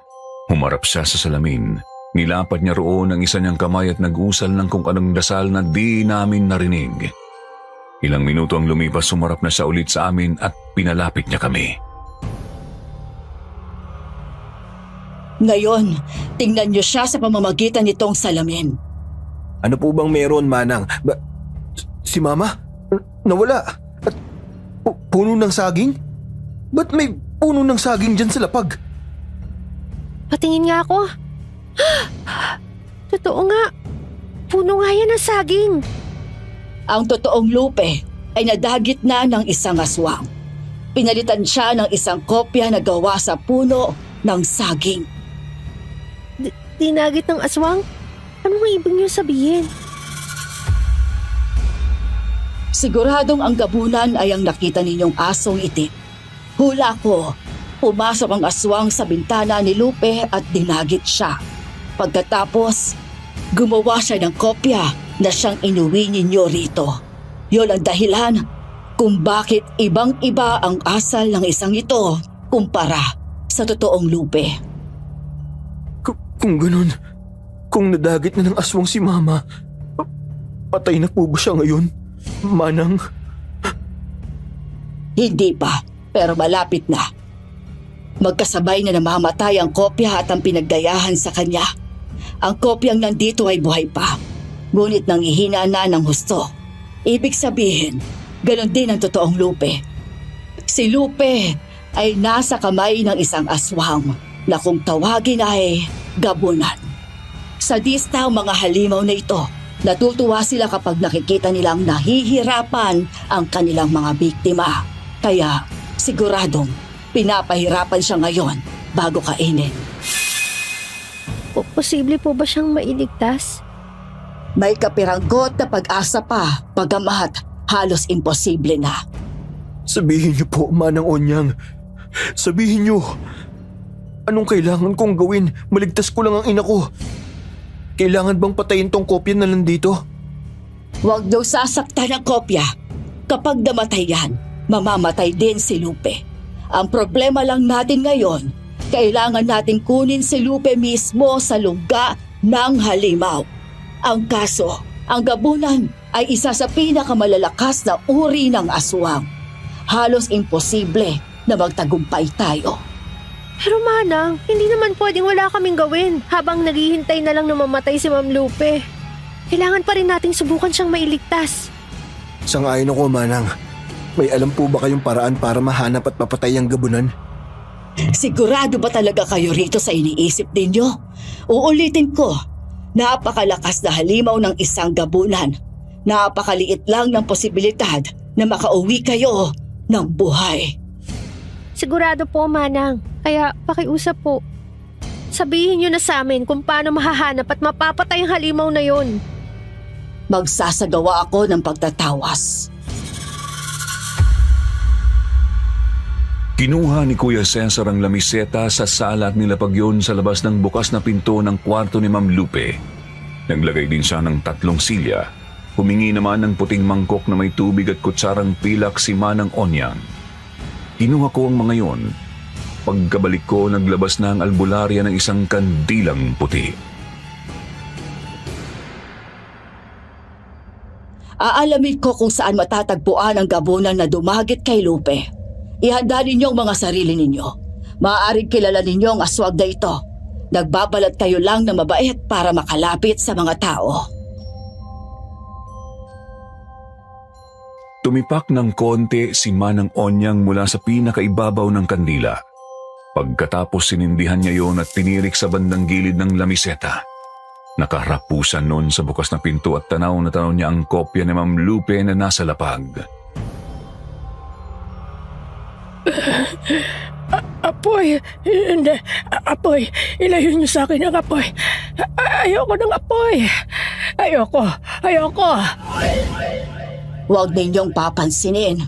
Humarap siya sa salamin. Nilapad niya roon ang isa niyang kamay at nag-usal ng kung anong dasal na di namin narinig. Ilang minuto ang lumipas, sumarap na siya ulit sa amin at pinalapit niya kami. Ngayon, tingnan niyo siya sa pamamagitan nitong salamin. Ano po bang meron, Manang? Si Mama? Nawala? At puno ng saging? Ba't may puno ng saging dyan sa lapag? Patingin nga ako. Totoo nga. Puno nga yan ng saging. Ang totoong Lupe ay nadagit na ng isang aswang. Pinalitan siya ng isang kopya na gawa sa puno ng saging. Dinagit ng aswang? Anong ibig niyo sabihin? Siguradong ang gabunan ay ang nakita ninyong asong itim. Hula ko, pumasok ang aswang sa bintana ni Lupe at dinagit siya. Pagkatapos, gumawa siya ng kopya na siyang inuwi ninyo rito. Yon ang dahilan kung bakit ibang-iba ang asal ng isang ito kumpara sa totoong Lupe. Kung ganun, kung nadagit na ng aswang si Mama, patay na po ba siya ngayon, Manang? Hindi pa, pero malapit na. Magkasabay na namamatay ang kopya at ang pinagdayahan sa kanya. Ang kopyang nandito ay buhay pa, ngunit nanghihina na ng husto. Ibig sabihin, ganon din ang totoong Lupe. Si Lupe ay nasa kamay ng isang aswang na kung tawagin ay gabunan. Sadista ang mga halimaw na ito. Natutuwa sila kapag nakikita nilang nahihirapan ang kanilang mga biktima. Kaya siguradong pinapahirapan siya ngayon bago kainin. Posible po ba siyang mailigtas? May kapiranggot na pag-asa pa, bagamat halos imposible na. Sabihin niyo po, Manang Onyang. Sabihin niyo. Anong kailangan kong gawin? Maligtas ko lang ang ina ko. Kailangan bang patayin tong kopya na nandito? Huwag daw sasaktan ang kopya. Kapag namatay yan, mamamatay din si Lupe. Ang problema lang natin ngayon, kailangan natin kunin si Lupe mismo sa lungga ng halimaw. Ang kaso, ang gabunan ay isa sa pinakamalalakas na uri ng aswang. Halos imposible na magtagumpay tayo. Pero Manang, hindi naman pwedeng wala kaming gawin habang naghihintay na lang na mamatay si Ma'am Lupe. Kailangan pa rin nating subukan siyang mailigtas. Sang-ayon ako, Manang. May alam po ba kayong paraan para mahanap at mapatay ang gabunan? Sigurado ba talaga kayo rito sa iniisip ninyo? Uulitin ko, napakalakas na halimaw ng isang gabunan. Napakaliit lang ng posibilidad na makauwi kayo ng buhay. Sigurado po, Manang. Kaya pakiusap po. Sabihin niyo na sa amin kung paano mahahanap at mapapatay ang halimaw na yon. Magsasagawa ako ng pagtatawas. Kinuha ni Kuya Cesar ang lamiseta sa sala at nilapag yun sa labas ng bukas na pinto ng kwarto ni Ma'am Lupe. Naglagay din siya ng 3 silya. Humingi naman ng puting mangkok na may tubig at kutsarang pilak si Manang Onyang. Kinuha ko ang mga yon. Pagkabalik ko, naglabas na ang albularya ng isang kandilang puti. Aalamin ko kung saan matatagpuan ang gabunan na dumagit kay Lupe. Ihanda ninyo ang mga sarili ninyo. Maaaring kilala ninyo ang aswag na ito. Nagbabalat kayo lang na mabait para makalapit sa mga tao. Tumipak ng konti si Manang Onyang mula sa pinakaibabaw ng kandila. Pagkatapos sinindihan niya yon at tinirik sa bandang gilid ng lamiseta. Nakaharap po siya noon sa bukas na pinto at tanaw na tanaw niya ang kopya ni Ma'am Lupe na nasa lapag. Apoy, hindi. Apoy, ilayo niyo sa akin ang apoy. Ayoko ng apoy. Ayoko. Huwag ninyong papansinin.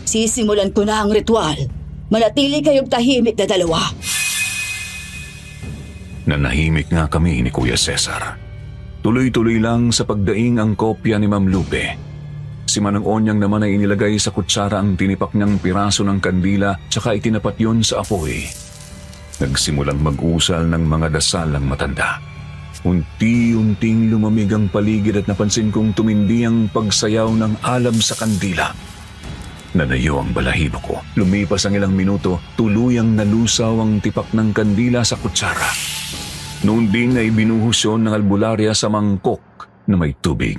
Sisimulan ko na ang ritual. Manatili kayong tahimik na dalawa. Nanahimik nga kami ni Kuya Cesar. Tuloy-tuloy lang sa pagdaing ang kopya ni Ma'am Lupe. Si Manang Onyang naman ay inilagay sa kutsara ang tinipak niyang piraso ng kandila tsaka itinapat yon sa apoy. Nagsimulang mag-usal ng mga dasal ang matanda. Unti-unting lumamig ang paligid at napansin kong tumindi ang pagsayaw ng alab sa kandila. Nanayo ang balahibo ko. Lumipas ang ilang minuto, tuluyang nalusaw ang tipak ng kandila sa kutsara. Noon din ay binuhos yun ng albularya sa mangkok na may tubig.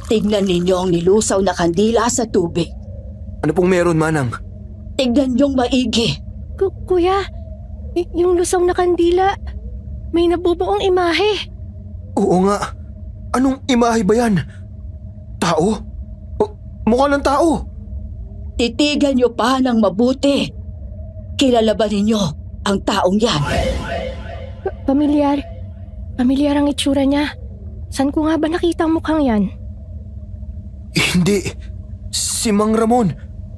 Tignan ninyo ang nilusaw na kandila sa tubig. Ano pong meron, Manang? Tignan niyong maigi. Kuya, yung lusaw na kandila, may nabubuong imahe. Oo nga. Anong imahe ba yan? Tao? Mukha ng tao. Titigan niyo pa ng mabuti. Kilala ba ninyo ang taong yan? Pamilyar ang itsura niya. Saan ko nga ba nakita ang mukhang yan? Hindi. Si Mang Ramon.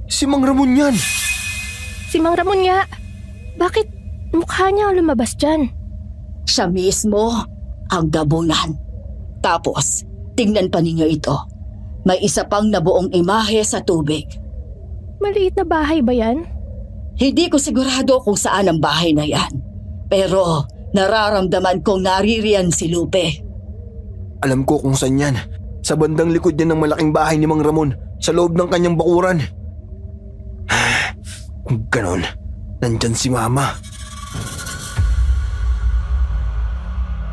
Si Mang Ramon yan. Si Mang Ramon nga. Bakit mukha niya ang lumabas dyan? Siya mismo ang gabunan. Tapos, tingnan pa ninyo ito. May isa pang nabuong imahe sa tubig. Maliit na bahay ba yan? Hindi ko sigurado kung saan ang bahay na yan. Pero nararamdaman kong naririyan si Lupe. Alam ko kung saan yan. Sa bandang likod niya ng malaking bahay ni Mang Ramon. Sa loob ng kanyang bakuran. Kung ganon, nandyan si Mama.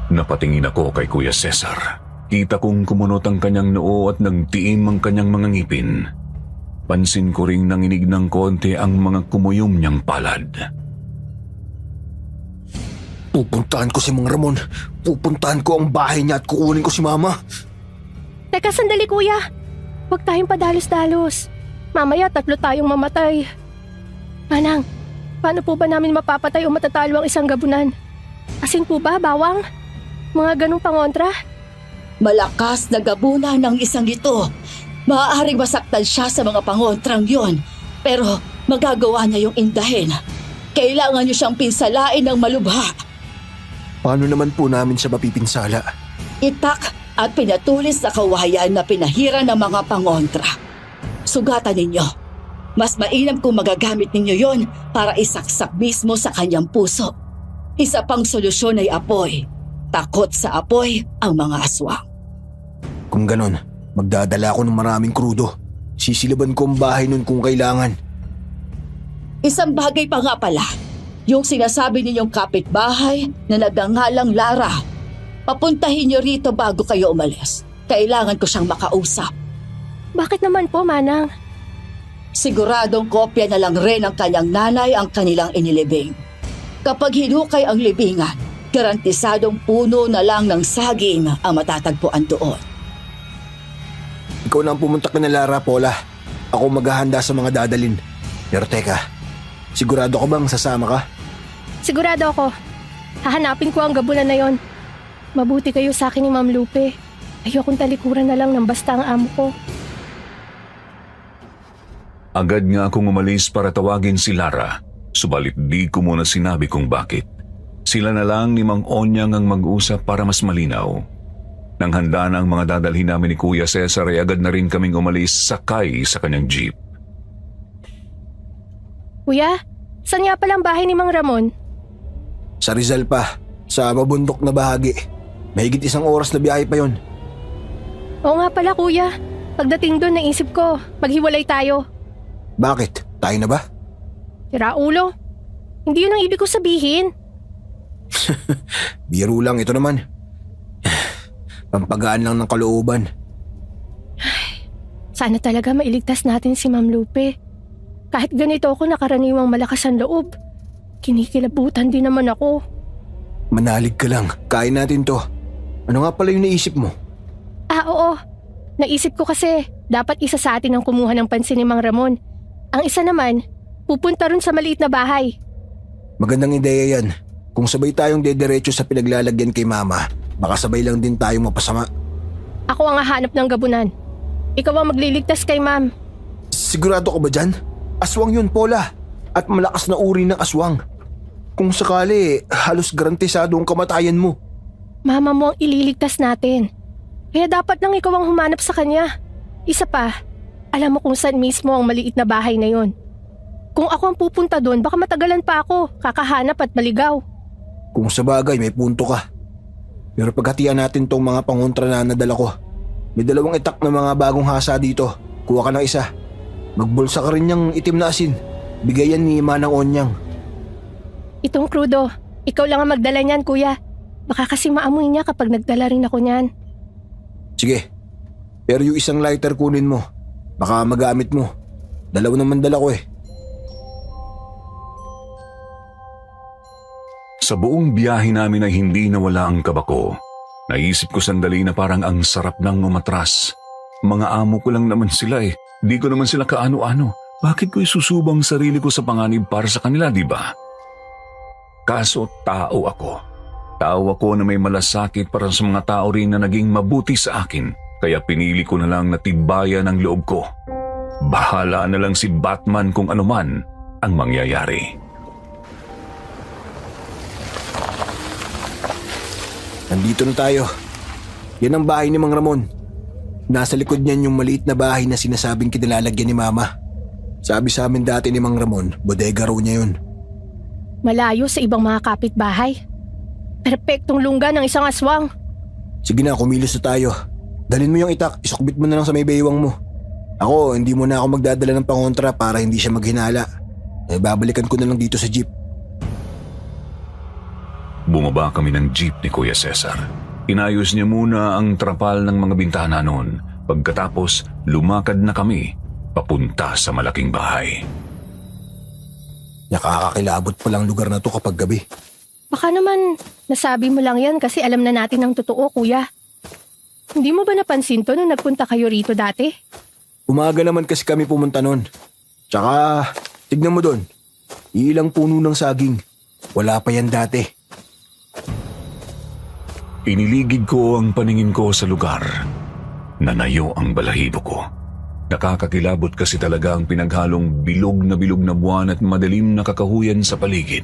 Napatingin ako kay Kuya Cesar. Kita kong kumunot ang kanyang noo at nagtiim ang kanyang mga ngipin. Pansin ko ring nanginig ng konti ang mga kumuyom niyang palad. Pupuntahan ko si Mang Ramon. Pupuntahan ko ang bahay niya at kukunin ko si Mama. Teka, sandali kuya. Huwag tayong padalos-dalos. Mamaya 3 tayong mamatay. Manang, paano po ba namin mapapatay o matatalo ang isang gabunan? Asin po ba, bawang? Mga ganong pangontra? Malakas na gabunan ng isang ito. Maaaring masaktan siya sa mga pangontrang yon. Pero magagawa niya yung indahin. Kailangan niyo siyang pinsalain ng malubha. Paano naman po namin siya mapipinsala? Itak at pinatulis na kawayan na pinahiran ng mga pangontra. Sugatan ninyo. Mas mainam kung magagamit ninyo yon para isaksak mismo sa kanyang puso. Isa pang solusyon ay apoy. Takot sa apoy ang mga aswang. Kung ganon, magdadala ako ng maraming krudo. Sisilaban ko ang bahay nun kung kailangan. Isang bagay pa nga pala, yung sinasabi ninyong kapitbahay na nagngangalang Lara. Papuntahin niyo rito bago kayo umalis. Kailangan ko siyang makausap. Bakit naman po, Manang? Siguradong kopya na lang rin ng kanyang nanay ang kanilang inilibing. Kapag hinukay ang libingan, garantisadong puno na lang ng saging ang matatagpuan doon. Ikaw na ang pumunta ka na Lara, Paula. Ako maghahanda sa mga dadalin. Pero teka, sigurado ka bang sasama ka? Sigurado ako. Hahanapin ko ang gabunan na yon. Mabuti kayo sa akin ni Ma'am Lupe. Ayokong talikuran na lang ng basta ang amo ko. Agad nga akong umalis para tawagin si Lara. Subalit di ko muna sinabi kung bakit. Sila na lang ni Mang Onyang ang mag-usap para mas malinaw. Nang handa na ang mga dadalhin namin ni Kuya Cesar ay agad na rin kaming umalis sakay sa kanyang jeep. Kuya, saan nga palang bahay ni Mang Ramon? Sa Rizal pa, sa mabundok na bahagi. Mahigit 1 oras na biyahe pa yon. Oo nga pala kuya. Pagdating doon naisip ko, maghiwalay tayo. Bakit? Tayo na ba? Sira ulo. Hindi yun ang ibig ko sabihin. Biro lang ito naman. Pampagaan lang ng kalooban. Sana talaga mailigtas natin si Ma'am Lupe. Kahit ganito ako nakaraniwang malakas ang loob, kinikilabutan din naman ako. Manalig ka lang. Kaya natin to. Ano nga pala yung naisip mo? Oo. Naisip ko kasi dapat isa sa atin ang kumuha ng pansin ni Mang Ramon. Ang isa naman, pupunta rin sa maliit na bahay. Magandang ideya yan. Kung sabay tayong dederecho sa pinaglalagyan kay Mama, baka sabay lang din tayong mapasama. Ako ang hahanap ng gabunan. Ikaw ang magliligtas kay Ma'am. Sigurado ka ba dyan? Aswang yun, Paula. At malakas na uri ng aswang. Kung sakali, halos garantisado ang kamatayan mo. Mama mo ang ililigtas natin. Kaya dapat lang ikaw ang humanap sa kanya. Isa pa, alam mo kung saan mismo ang maliit na bahay na yon. Kung ako ang pupunta doon, baka matagalan pa ako, kakahanap at maligaw. Kung sa bagay, may punto ka. Pero paghatian natin tong mga pangontra na nadala ko. May 2 itak na mga bagong hasa dito. Kuha ka ng isa. Magbulsa ka rin niyang itim na asin. Bigay yan ni Manang Onyang. Itong krudo, ikaw lang ang magdala niyan, kuya. Baka kasi maamoy niya kapag nagdala rin ako niyan. Sige. Pero yung isang lighter kunin mo. Baka magamit mo. 2 naman dala ko eh. Sa buong biyahe namin ay hindi nawala ang kaba ko. Naisip ko sandali na parang ang sarap ng umatras. Mga amo ko lang naman sila eh. Di ko naman sila kaano-ano. Bakit ko isusubang sarili ko sa panganib para sa kanila, di ba? Kaso tao ako. Tao ako na may malasakit para sa mga tao rin na naging mabuti sa akin. Kaya pinili ko na lang na tibayan ang loob ko. Bahala na lang si Batman kung anuman ang mangyayari. Nandito na tayo. Yan ang bahay ni Mang Ramon. Nasa likod niyan yung maliit na bahay na sinasabing kinilalagyan ni Mama. Sabi sa amin dati ni Mang Ramon, bodega raw niya yun. Malayo sa ibang mga kapitbahay. Perpektong lungga ng isang aswang. Sige na, kumilos na tayo. Dalhin mo yung itak, isukbit mo na lang sa may baywang mo. Ako, hindi mo na ako magdadala ng pangontra para hindi siya maghinala. Babalikan ko na lang dito sa jeep. Bumaba kami ng jeep ni Kuya Cesar. Inayos niya muna ang trapal ng mga bintana noon. Pagkatapos, lumakad na kami papunta sa malaking bahay. Nakakakilabot palang lugar na to kapag gabi. Baka naman nasabi mo lang yan kasi alam na natin ang totoo, kuya. Hindi mo ba napansin to nung nagpunta kayo rito dati? Umaga naman kasi kami pumunta nun. Tsaka, tignan mo doon. Ilang puno ng saging. Wala pa yan dati. Iniligid ko ang paningin ko sa lugar. Nanayo ang balahibo ko. Nakakakilabot kasi talaga ang pinaghalong bilog na buwan at madilim na kakahuyan sa paligid.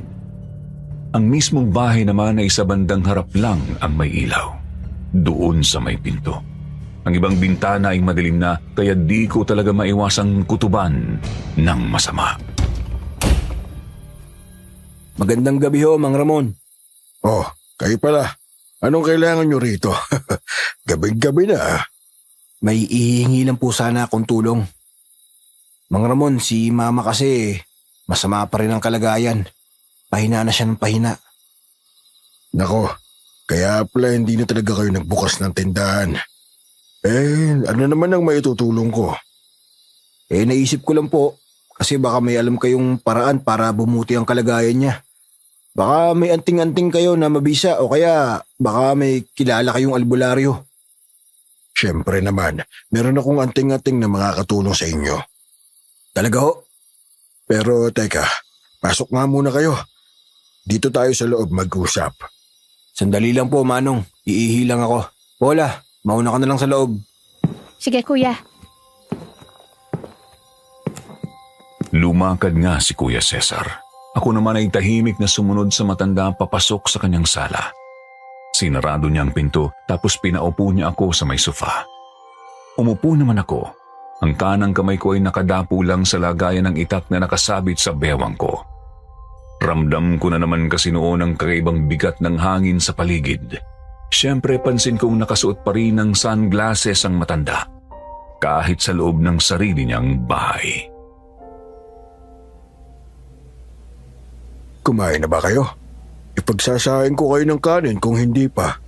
Ang mismong bahay naman ay sa bandang harap lang ang may ilaw. Doon sa may pinto. Ang ibang bintana ay madilim na kaya di ko talaga maiwasang kutuban ng masama. Magandang gabi ho, Mang Ramon. Oh, kayo pala. Anong kailangan nyo rito? Gabing-gabi na. May ihingi lang po sana akong tulong. Mang Ramon, si Mama kasi masama pa rin ang kalagayan. Pahina na siya ng pahina. Nako, kaya pala hindi na talaga kayo nagbukas ng tindahan. Ano naman ang maitutulong ko? Naisip ko lang po kasi baka may alam kayong paraan para bumuti ang kalagayan niya. Baka may anting-anting kayo na mabisa o kaya baka may kilala kayong albularyo. Siyempre naman, meron akong anting-anting na makakatulong sa inyo. Talaga ho? Pero teka, pasok nga muna kayo. Dito tayo sa loob mag-usap. Sandali lang po, Manong. Iihi lang ako. Paula, mauna ka na lang sa loob. Sige, kuya. Lumakad nga si Kuya Cesar. Ako naman ay tahimik na sumunod sa matanda papasok sa kanyang sala. Sinarado niya ang pinto tapos pinaupo niya ako sa may sofa. Umupo naman ako. Ang kanang kamay ko ay nakadapo lang sa lagayan ng itak na nakasabit sa bewang ko. Ramdam ko na naman kasi noon ang kakaibang bigat ng hangin sa paligid. Siyempre pansin kong nakasuot pa rin ng sunglasses ang matanda, kahit sa loob ng sarili niyang bahay. Kumain na ba kayo? Ipagsasahin ko kayo ng kanin kung hindi pa.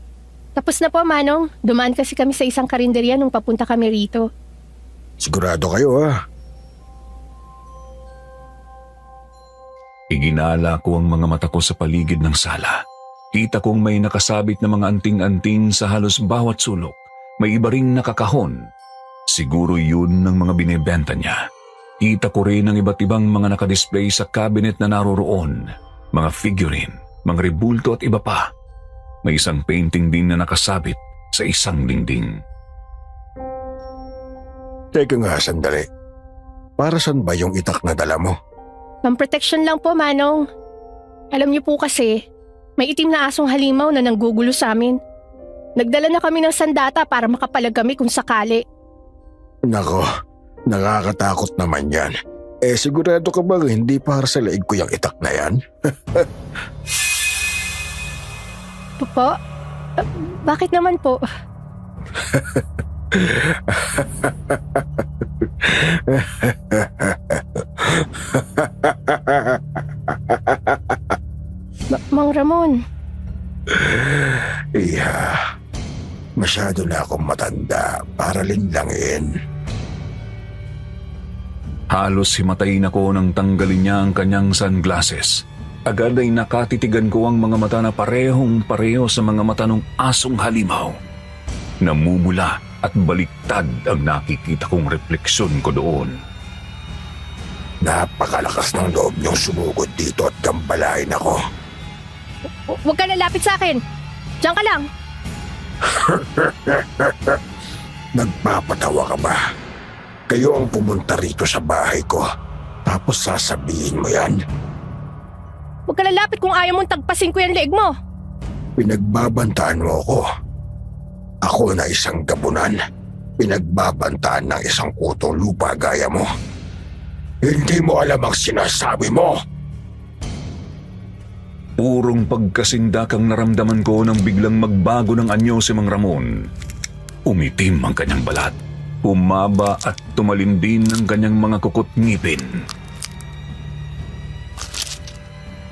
Tapos na po, Manong. Dumaan kasi kami sa isang karinderya nung papunta kami rito. Sigurado kayo ha? Iginala ko ang mga mata ko sa paligid ng sala. Kita kong may nakasabit na mga anting-anting sa halos bawat sulok. May iba ring nakakahon. Siguro yun ng mga binibenta niya. Kita ko rin ang iba't ibang mga nakadisplay sa cabinet na naroroon. Mga figurine, mga rebulto at iba pa. May isang painting din na nakasabit sa isang dingding. Teka nga sandali. Para saan ba yung itak na dala mo? Pang-protection lang po, Manong. Alam niyo po kasi, may itim na asong halimaw na nanggugulo sa amin. Nagdala na kami ng sandata para makapalag kami kung sakali. Nako, nakakatakot naman yan. Sigurado ka bang hindi para sa leeg ko yung itak na yan? Po? Bakit naman po? Mang Ramon. Iya, masyado na akong matanda para linlangin. Halos himatayin ako nang tanggalin niya ang kanyang sunglasses. Agad ay nakatitigan ko ang mga mata na parehong-pareho sa mga mata ng asong halimaw. Namumula at baliktad ang nakikita kong refleksyon ko doon. Napakalakas ng loob niyong sumugod dito at gambalain ako. Huwag ka lalapit sa akin. Diyan ka lang. Nagpapatawa ka ba? Kayo ang pumunta rito sa bahay ko. Tapos sasabihin mo yan. Huwag ka lalapit kung ayaw mong tagpasin ko yung leeg mo. Pinagbabantaan mo ako. Ako na isang gabunan. Pinagbabantaan ng isang utong lupa gaya mo. Hindi mo alam ang sinasabi mo. Purong pagkasindakang naramdaman ko nang biglang magbago ng anyo si Mang Ramon. Umitim ang kanyang balat. Humaba at tumalim din ang kanyang mga kukot ngipin.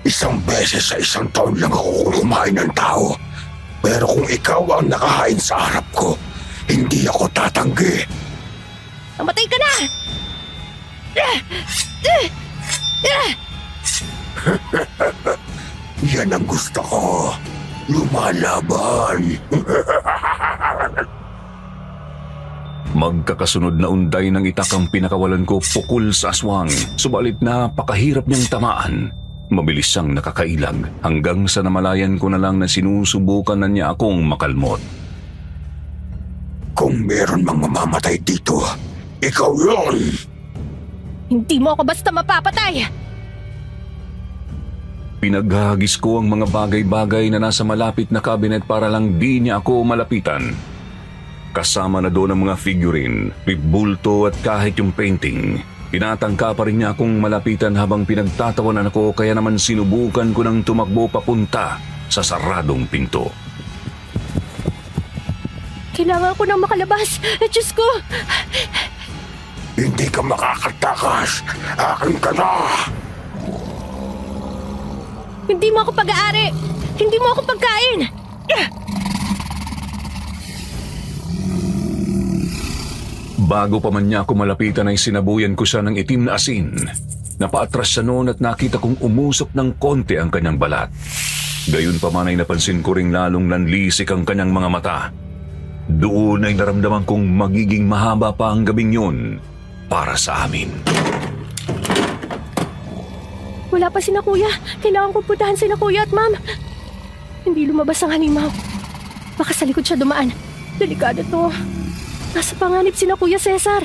Isang beses sa isang taon lang ako kumain ng tao. Pero kung ikaw ang nakahain sa harap ko, hindi ako tatanggi. Namatay ka na! Yan ang gusto ko. Lumalaban. Magkakasunod na unday ng itak ang pinakawalan ko pukul sa aswang. Subalit napakahirap niyang tamaan. Mabilis siyang nakakailag hanggang sa namalayan ko na lang na sinusubukan na niya akong makalmot. Kung meron mang mamamatay dito, ikaw yun! Hindi mo ako basta mapapatay! Pinaghagis ko ang mga bagay-bagay na nasa malapit na cabinet para lang di niya ako malapitan. Kasama na doon ang mga figurine, bulto at kahit yung painting. Tinatangka pa rin niya akong malapitan habang pinagtatawanan ako kaya naman sinubukan ko ng tumakbo papunta sa saradong pinto. Kailangan ko nang makalabas! Diyos ko! Hindi ka makakatakas! Akin ka na! Hindi mo ako pag-aari! Hindi mo ako pagkain! Bago pa man niya ako malapitan ay sinabuyan ko siya ng itim na asin. Napaatras siya noon at nakita kong umusok ng konti ang kanyang balat. Gayon pa man ay napansin ko ring lalong nanlisik ang kanyang mga mata. Doon ay naramdaman kong magiging mahaba pa ang gabing yun para sa amin. Wala pa sina kuya. Kailangan ko puntahan sina kuya at ma'am. Hindi lumabas ang halimaw. Baka sa likod siya dumaan. Delikado to. Nasa panganib sina Kuya Cesar.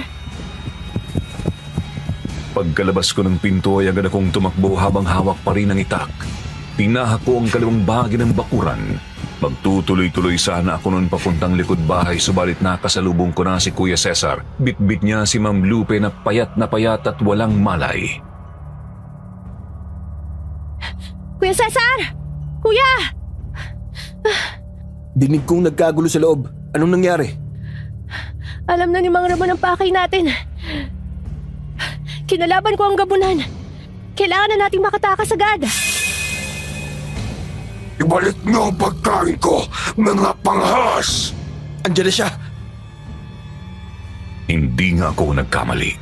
Pagkalabas ko ng pinto ay agad akong tumakbo habang hawak pa rin ang itak. Tinahak ko ang kalawang bahagi ng bakuran. Magtutuloy-tuloy sana ako noon papuntang likod bahay subalit nakasalubong ko na si Kuya Cesar. Bitbit niya si Ma'am Lupe na payat at walang malay. Kuya Cesar! Kuya! Dinig kong nagkagulo sa loob. Anong nangyari? Alam na ni Mang Ramon ang pakay natin. Kinalaban ko ang gabunan. Kailangan na nating makatakas agad. Ibalik niyo ang pagkain ko, mga panghas! Andiyan na siya. Hindi nga ako nagkamali.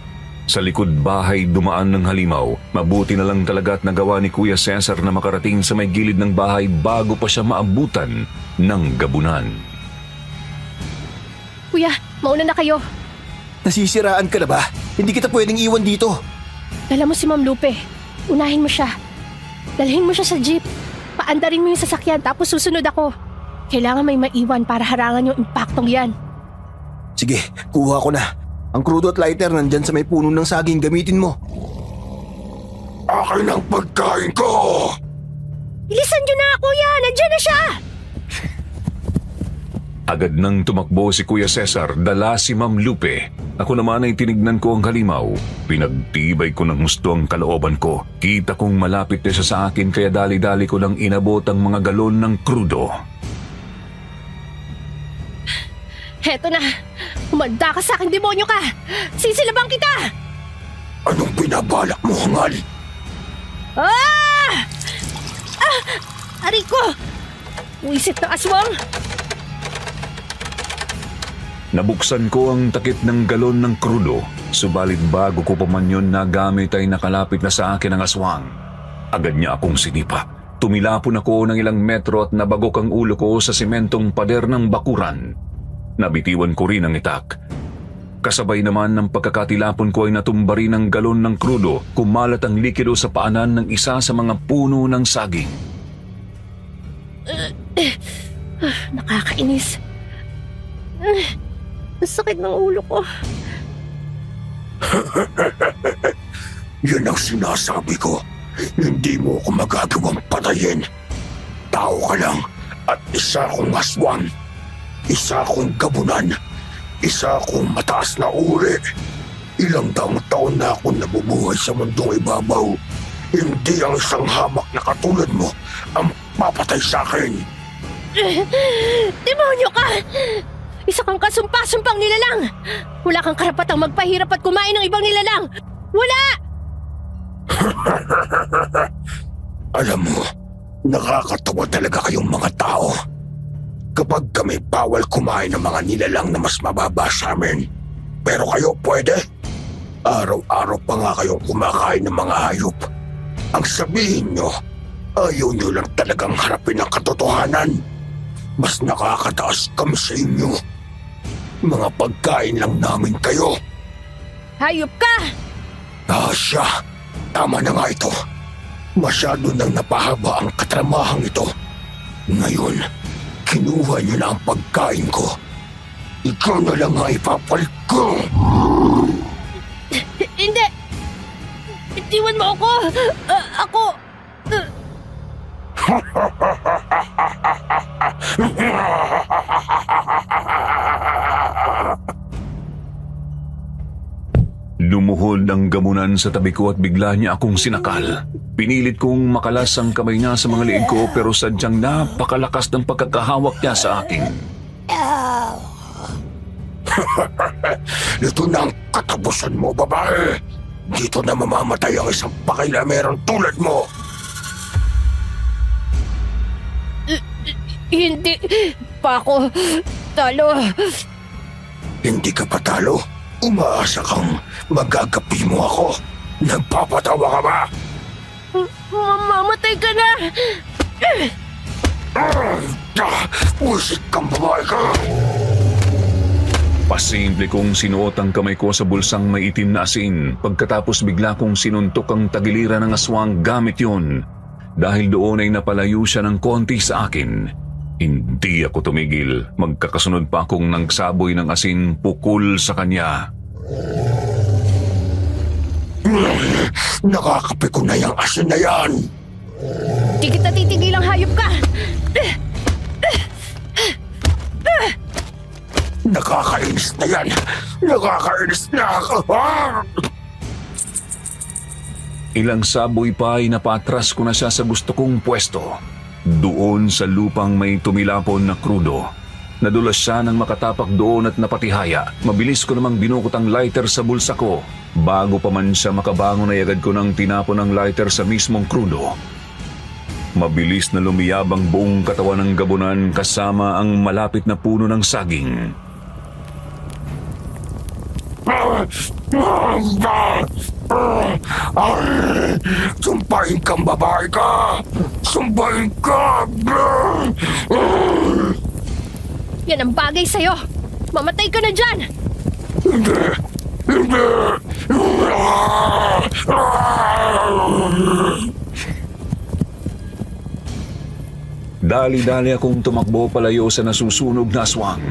Sa likod bahay dumaan ng halimaw. Mabuti na lang talaga at nagawa ni Kuya Cesar na makarating sa may gilid ng bahay bago pa siya maabutan ng gabunan. Kuya, mauna na kayo. Nasisiraan ka na ba? Hindi kita pwedeng iwan dito. Dala mo si Ma'am Lupe. Unahin mo siya. Dalhin mo siya sa jeep. Paandarin mo yung sasakyan tapos susunod ako. Kailangan may maiwan para harangan yung impaktong yan. Sige, kuha ko na. Ang krudo at lighter nandyan sa may puno ng saging, gamitin mo. Akin ang pagkain ko! Bilisan nyo na, kuya! Nandiyan na siya! Agad nang tumakbo si Kuya Cesar, dala si Ma'am Lupe. Ako naman ay tinignan ko ang halimaw. Pinagtibay ko ng gusto ang kalooban ko. Kita kong malapit na siya sa akin kaya dali-dali ko lang inabot ang mga galon ng krudo. Heto na! Umanda ka sa akin, demonyo ka! Sisilabang kita! Anong binabalak mo, hangal? Ah! Ah! Aray ko! Wisit ng aswang! Nabuksan ko ang takip ng galon ng krudo, subalit bago ko pa man yun nagamit ay nakalapit na sa akin ang aswang. Agad niya akong sinipa. Tumilapon ako ng ilang metro at nabagok ang ulo ko sa sementong pader ng bakuran. Nabitiwan ko rin ang itak. Kasabay naman ng pagkakatilapon ko ay natumba rin ang galon ng krudo, kumalat ang likido sa paanan ng isa sa mga puno ng saging. Nakakainis. Ang sakit ng ulo ko. Yan ang sinasabi ko. Hindi mo ako magagawang patayin. Tao ka lang at isa akong aswang. Isa akong gabunan. Isa akong mataas na uri. Ilang daang taon na akong nabubuhay sa mundong ibabaw. Hindi ang isang hamak na katulad mo ang papatay sa akin. Demonyo ka! Isa kang kasumpa-sumpang nilalang! Wala kang karapatang magpahirap at kumain ng ibang nilalang! Wala! Alam mo, nakakatawa talaga kayong mga tao. Kapag kami bawal kumain ng mga nilalang na mas mababa sa amin. Pero kayo pwede. Araw-araw pa nga kayong kumakain ng mga hayop. Ang sabihin nyo, ayaw nyo lang talagang harapin ang katotohanan. Mas nakakataas kami sa inyo. Mga pagkain lang namin kayo. Hayop ka! Siya, tama na nga ito. Masyado nang napahaba ang katramahang ito. Ngayon, kinuha niyo na ang pagkain ko. Ikaw na lang ang ipapalit ko. Hindi! Itiwan mo ako! Ako! Lumuhod ang gamunan sa tabi ko at bigla niya akong sinakal. Pinilit kong makalas ang kamay niya sa mga liig ko pero sadyang napakalakas ng pagkakahawak niya sa akin. Ito na ang katapusan mo, babae. Dito na mamamatay ang isang pakilamerong tulad mo. Hindi pa ako talo. Hindi ka patalo. Umaasa kang magagapi mo ako. Nagpapatawa ka ba? Mamamatay ka na! Wisit kang babae ka! Pasimple kong sinuot ang kamay ko sa bulsang may itim na asin. Pagkatapos bigla kong sinuntok ang tagiliran ng aswang gamit yun. Dahil doon ay napalayo siya ng konti sa akin. Hindi ako tumigil. Magkakasunod pa akong nagsaboy ng asin pukul sa kanya. Nakakapi ko na yung asin na yan. Di kita titigilang hayop ka! Nakakainis na yan. Nakakainis na ako. Ilang saboy pa ay napatras ko na siya sa gusto kong pwesto. Doon sa lupang may tumilapon na krudo. Nadulas siya nang makatapak doon at napatihaya. Mabilis ko namang binukot ang lighter sa bulsa ko. Bago pa man siya makabangon ay agad ko nang tinapon ang lighter sa mismong krudo. Mabilis na lumiyab ang buong katawan ng gabunan kasama ang malapit na puno ng saging. Sumpahin kang babae ka! Sumpahin ka! Yan ang bagay sa'yo! Mamatay ka na dyan! Dali-dali akong tumakbo palayo sa nasusunog na aswang.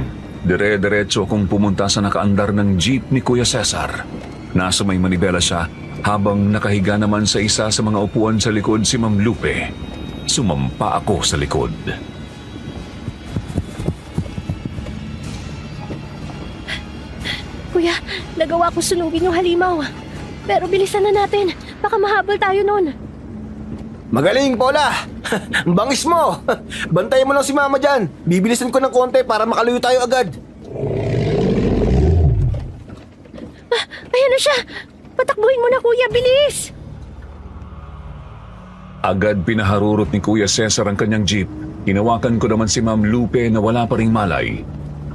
Dire-diretso akong pumunta sa nakaandar ng jeep ni Kuya Cesar. Nasa may manibela siya habang nakahiga naman sa isa sa mga upuan sa likod si Ma'am Lupe. Sumampa ako sa likod. Kuya, nagawa ko sunugin yung halimaw. Pero bilisan na natin. Baka mahabol tayo nun. Magaling, Paula! Ang bangis mo! Bantayan mo lang si Mama dyan. Bibilisan ko ng konti para makaluyo tayo agad. Ayan na siya! Patakbuhin mo na, kuya. Bilis! Agad pinaharurot ni Kuya Cesar ang kanyang jeep. Hinawakan ko naman si Ma'am Lupe na wala pa ring malay.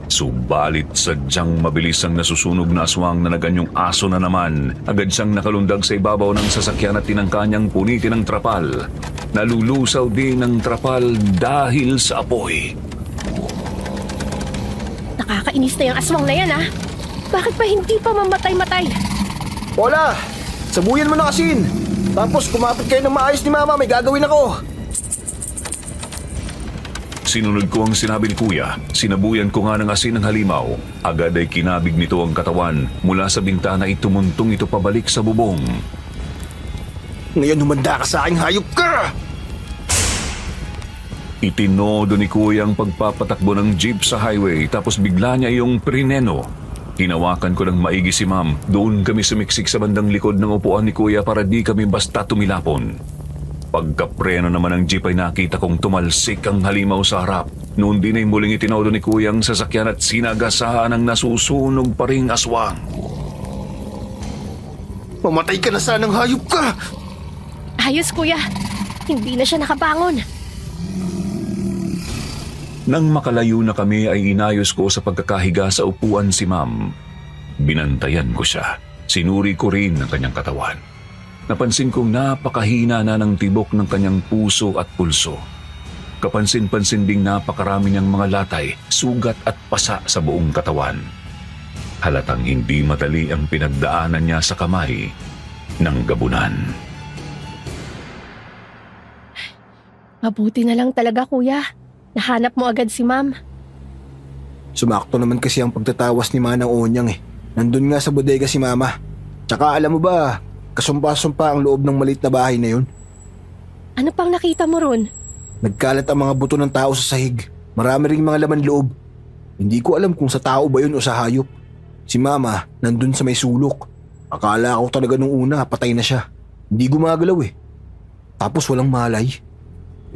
Subalit sadyang mabilis ang nasusunog na aswang na naganyong aso na naman. Agad siyang nakalundag sa ibabaw ng sasakyan at tinangka niyang punitin ang trapal. Nalulusaw din ang trapal dahil sa apoy. Nakakainis na yung aswang na yan, ha? Bakit pa hindi pa mamatay-matay? Paula! Sabuyan mo na asin! Tapos kumapit kayo ng maayos ni Mama, may gagawin ako! Sinunod ko ang sinabi ni Kuya. Sinabuyan ko nga ng asin ng halimaw. Agad ay kinabig nito ang katawan. Mula sa bintana ay tumuntong ito pabalik sa bubong. Ngayon humanda ka sa aking hayop ka! Itinodo ni Kuya ang pagpapatakbo ng jeep sa highway tapos bigla niya yung prineno. Hinawakan ko ng maigi si Ma'am. Doon kami sumiksik sa bandang likod ng upuan ni Kuya para di kami basta tumilapon. Pagkapreno naman ng jeep ay nakita kong tumalsik ang halimaw sa harap. Noon din ay muling itinodo ni Kuya ang sasakyan at sinagasahan ang nasusunog pa ring aswang. Mamatay ka na sanang hayop ka! Ayos, kuya. Hindi na siya nakabangon. Nang makalayo na kami ay inayos ko sa pagkakahiga sa upuan si Ma'am. Binantayan ko siya. Sinuri ko rin ang kanyang katawan. Napansin kong napakahina na ng tibok ng kanyang puso at pulso. Kapansin-pansin ding napakarami niyang mga latay, sugat at pasa sa buong katawan. Halatang hindi madali ang pinagdaanan niya sa kamay ng gabunan. Mabuti na lang talaga, kuya. Nahanap mo agad si Ma'am. Sumakto naman kasi ang pagtatawas ni Manang Onyang eh. Nandun nga sa bodega si Mama. Tsaka alam mo ba, kasumpa-sumpa ang loob ng maliit na bahay na yun. Ano pang nakita mo ron? Nagkalat ang mga buto ng tao sa sahig. Marami ring mga laman loob. Hindi ko alam kung sa tao ba yun o sa hayop. Si Mama, nandun sa may sulok. Akala ko talaga nung una, patay na siya. Hindi gumagalaw eh. Tapos walang malay.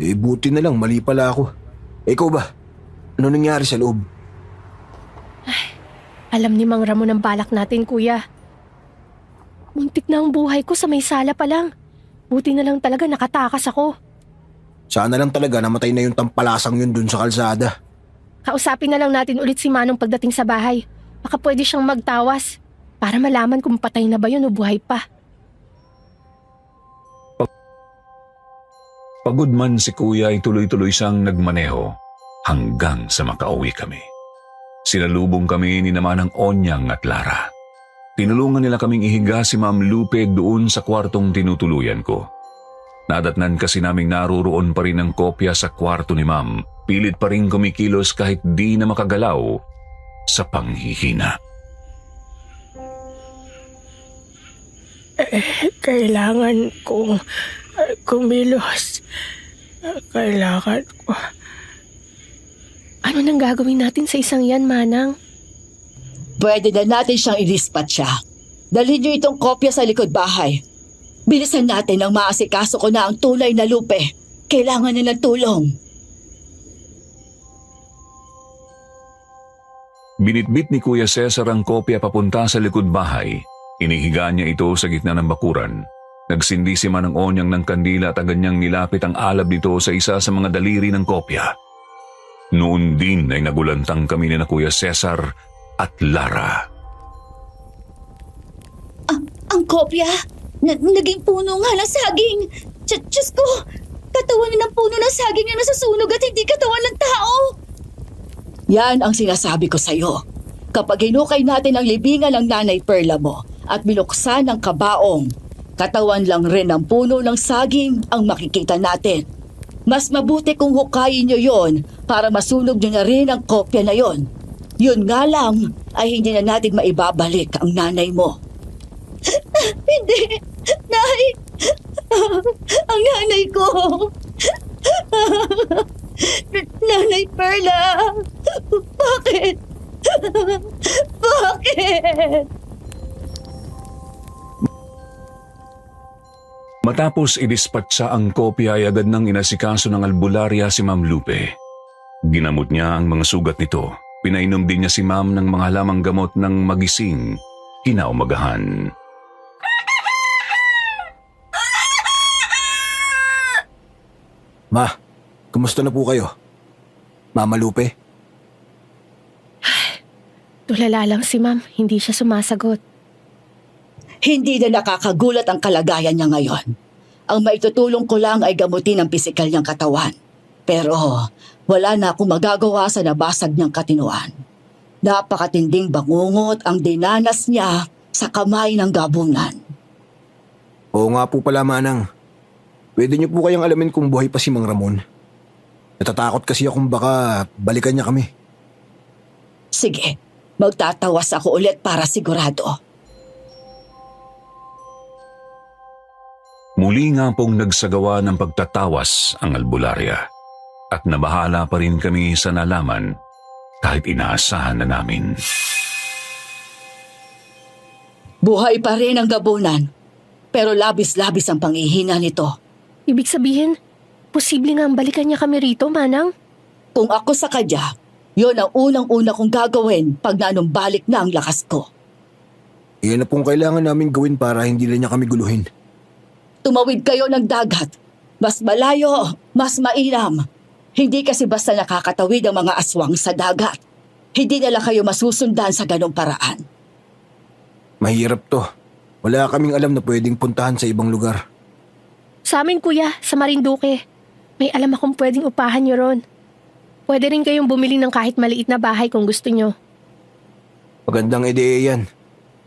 Eh buti na lang, mali pala ako. Ikaw ba? Ano nangyari sa loob? Alam ni Mang Ramon ang balak natin, kuya. Muntik na ang buhay ko sa may sala pa lang. Buti na lang talaga nakatakas ako. Sana lang talaga namatay na yung tampalasang yun dun sa kalsada. Kausapin na lang natin ulit si Manong pagdating sa bahay. Baka pwede siyang magtawas para malaman kung patay na ba yun o buhay pa. Pagod man si Kuya ay tuloy-tuloy siyang nagmaneho hanggang sa makauwi kami. Sinalubong kami ni naman ng Onyang at Lara. Tinulungan nila kaming ihiga si Ma'am Lupe doon sa kwartong tinutuluyan ko. Nadatnan kasi naming naruroon pa rin ang kopya sa kwarto ni Ma'am. Pilit pa rin kumikilos kahit di na makagalaw sa panghihina. Kailangan kong kumilos. Kailangan ko. Ano nang gagawin natin sa isang yan, Manang? Pwede na natin siyang i-dispatch siya. Dalhin niyo itong kopya sa likod bahay. Bilisan natin nang maasikaso ko na ang tunay na Lupe. Kailangan nila tulong. Binitbit ni Kuya Cesar ang kopya papunta sa likod bahay. Inihiga niya ito sa gitna ng bakuran. Nagsindi si Manang Onyang ng kandila at agad niyang nilapit ang alab nito sa isa sa mga daliri ng kopya. Noon din ay nagulantang kami ni na Kuya Cesar at Lara. Ang kopya? Naging puno nga ng saging. Diyos ko, katawan ng puno ng saging na nasusunog at hindi katawan ng tao. Yan ang sinasabi ko sa'yo. Kapag hinukay natin ang libingan ng Nanay Perla mo at binuksan ang kabaong, katawan lang rin ng puno ng saging ang makikita natin. Mas mabuti kung hukayin nyo yon para masunog nyo na rin ang kopya na yon. Yun nga lang ay hindi na natin maibabalik ang nanay mo. Hindi, Nay. Ang nanay ko. Nanay Perla. Bakit? Bakit? Matapos idispatsa ang kopya ay agad nang inasikaso ng albularya si Ma'am Lupe. Ginamot niya ang mga sugat nito. Pinainom din niya si Ma'am ng mga halamang gamot ng magising kinaumagahan. Ma, kumusta na po kayo? Mama Lupe? Tulala lang si ma'am, hindi siya sumasagot. Hindi na nakakagulat ang kalagayan niya ngayon. Ang maitutulong ko lang ay gamutin ang pisikal niyang katawan. Pero wala na akong magagawa sa nabasag niyang katinuan. Napakatinding bangungot ang dinanas niya sa kamay ng gabunan. Oo nga po pala, Manang. Pwede niyo po kayang alamin kung buhay pa si Mang Ramon. Natatakot kasi akong baka balikan niya kami. Sige, magtatawas ako ulit para sigurado. Muli nga pong nagsagawa ng pagtatawas ang albularya at nabahala pa rin kami sa nalaman kahit inaasahan na namin. Buhay pa rin ang gabunan, pero labis-labis ang panghihina nito. Ibig sabihin, posible nga ang balikan niya kami rito, Manang? Kung ako sa kanya, yon ang unang-una kong gagawin pag nanumbalik na ang lakas ko. Iyan na pong kailangan namin gawin para hindi na niya kami guluhin. Tumawid kayo ng dagat. Mas malayo, mas mainam. Hindi kasi basta nakakatawid ang mga aswang sa dagat. Hindi nila kayo masusundan sa ganong paraan. Mahirap to. Wala kaming alam na pwedeng puntahan sa ibang lugar. Sa amin, kuya, sa Marinduque. May alam akong pwedeng upahan niyo ron. Pwede rin kayong bumili ng kahit maliit na bahay kung gusto niyo. Magandang ideya yan.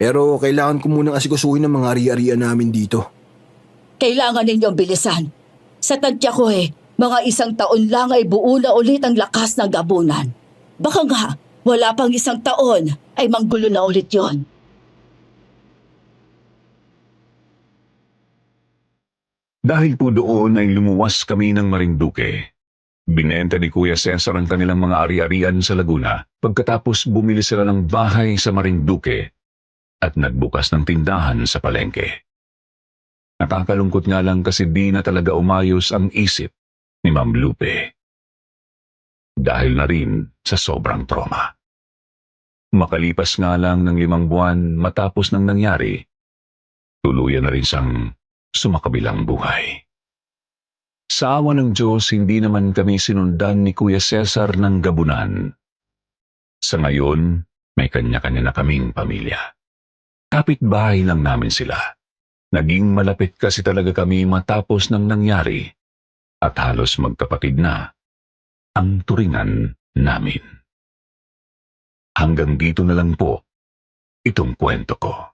Pero kailangan ko munang asikusuhin ang mga ari-arian namin dito. Kailangan ninyong bilisan. Sa tadya ko mga 1 taon lang ay buo na ulit ang lakas ng gabunan. Baka nga, wala pang 1 taon ay manggulo na ulit yon. Dahil po doon ay lumuwas kami ng Marinduque. Binenta ni Kuya Cesar ang kanilang mga ari-arian sa Laguna pagkatapos bumili sila ng bahay sa Marinduque at nagbukas ng tindahan sa palengke. Nakakalungkot nga lang kasi di na talaga umayos ang isip ni Ma'am Lupe. Dahil na rin sa sobrang trauma. Makalipas nga lang ng 5 buwan matapos ng nangyari, tuluyan na rin siyang sumakabilang buhay. Sa awa ng Diyos, hindi naman kami sinundan ni Kuya Cesar ng gabunan. Sa ngayon, may kanya-kanya na kaming pamilya. Kapitbahay lang namin sila. Naging malapit kasi talaga kami matapos ng nangyari at halos magkapatid na ang turingan namin. Hanggang dito na lang po itong kwento ko.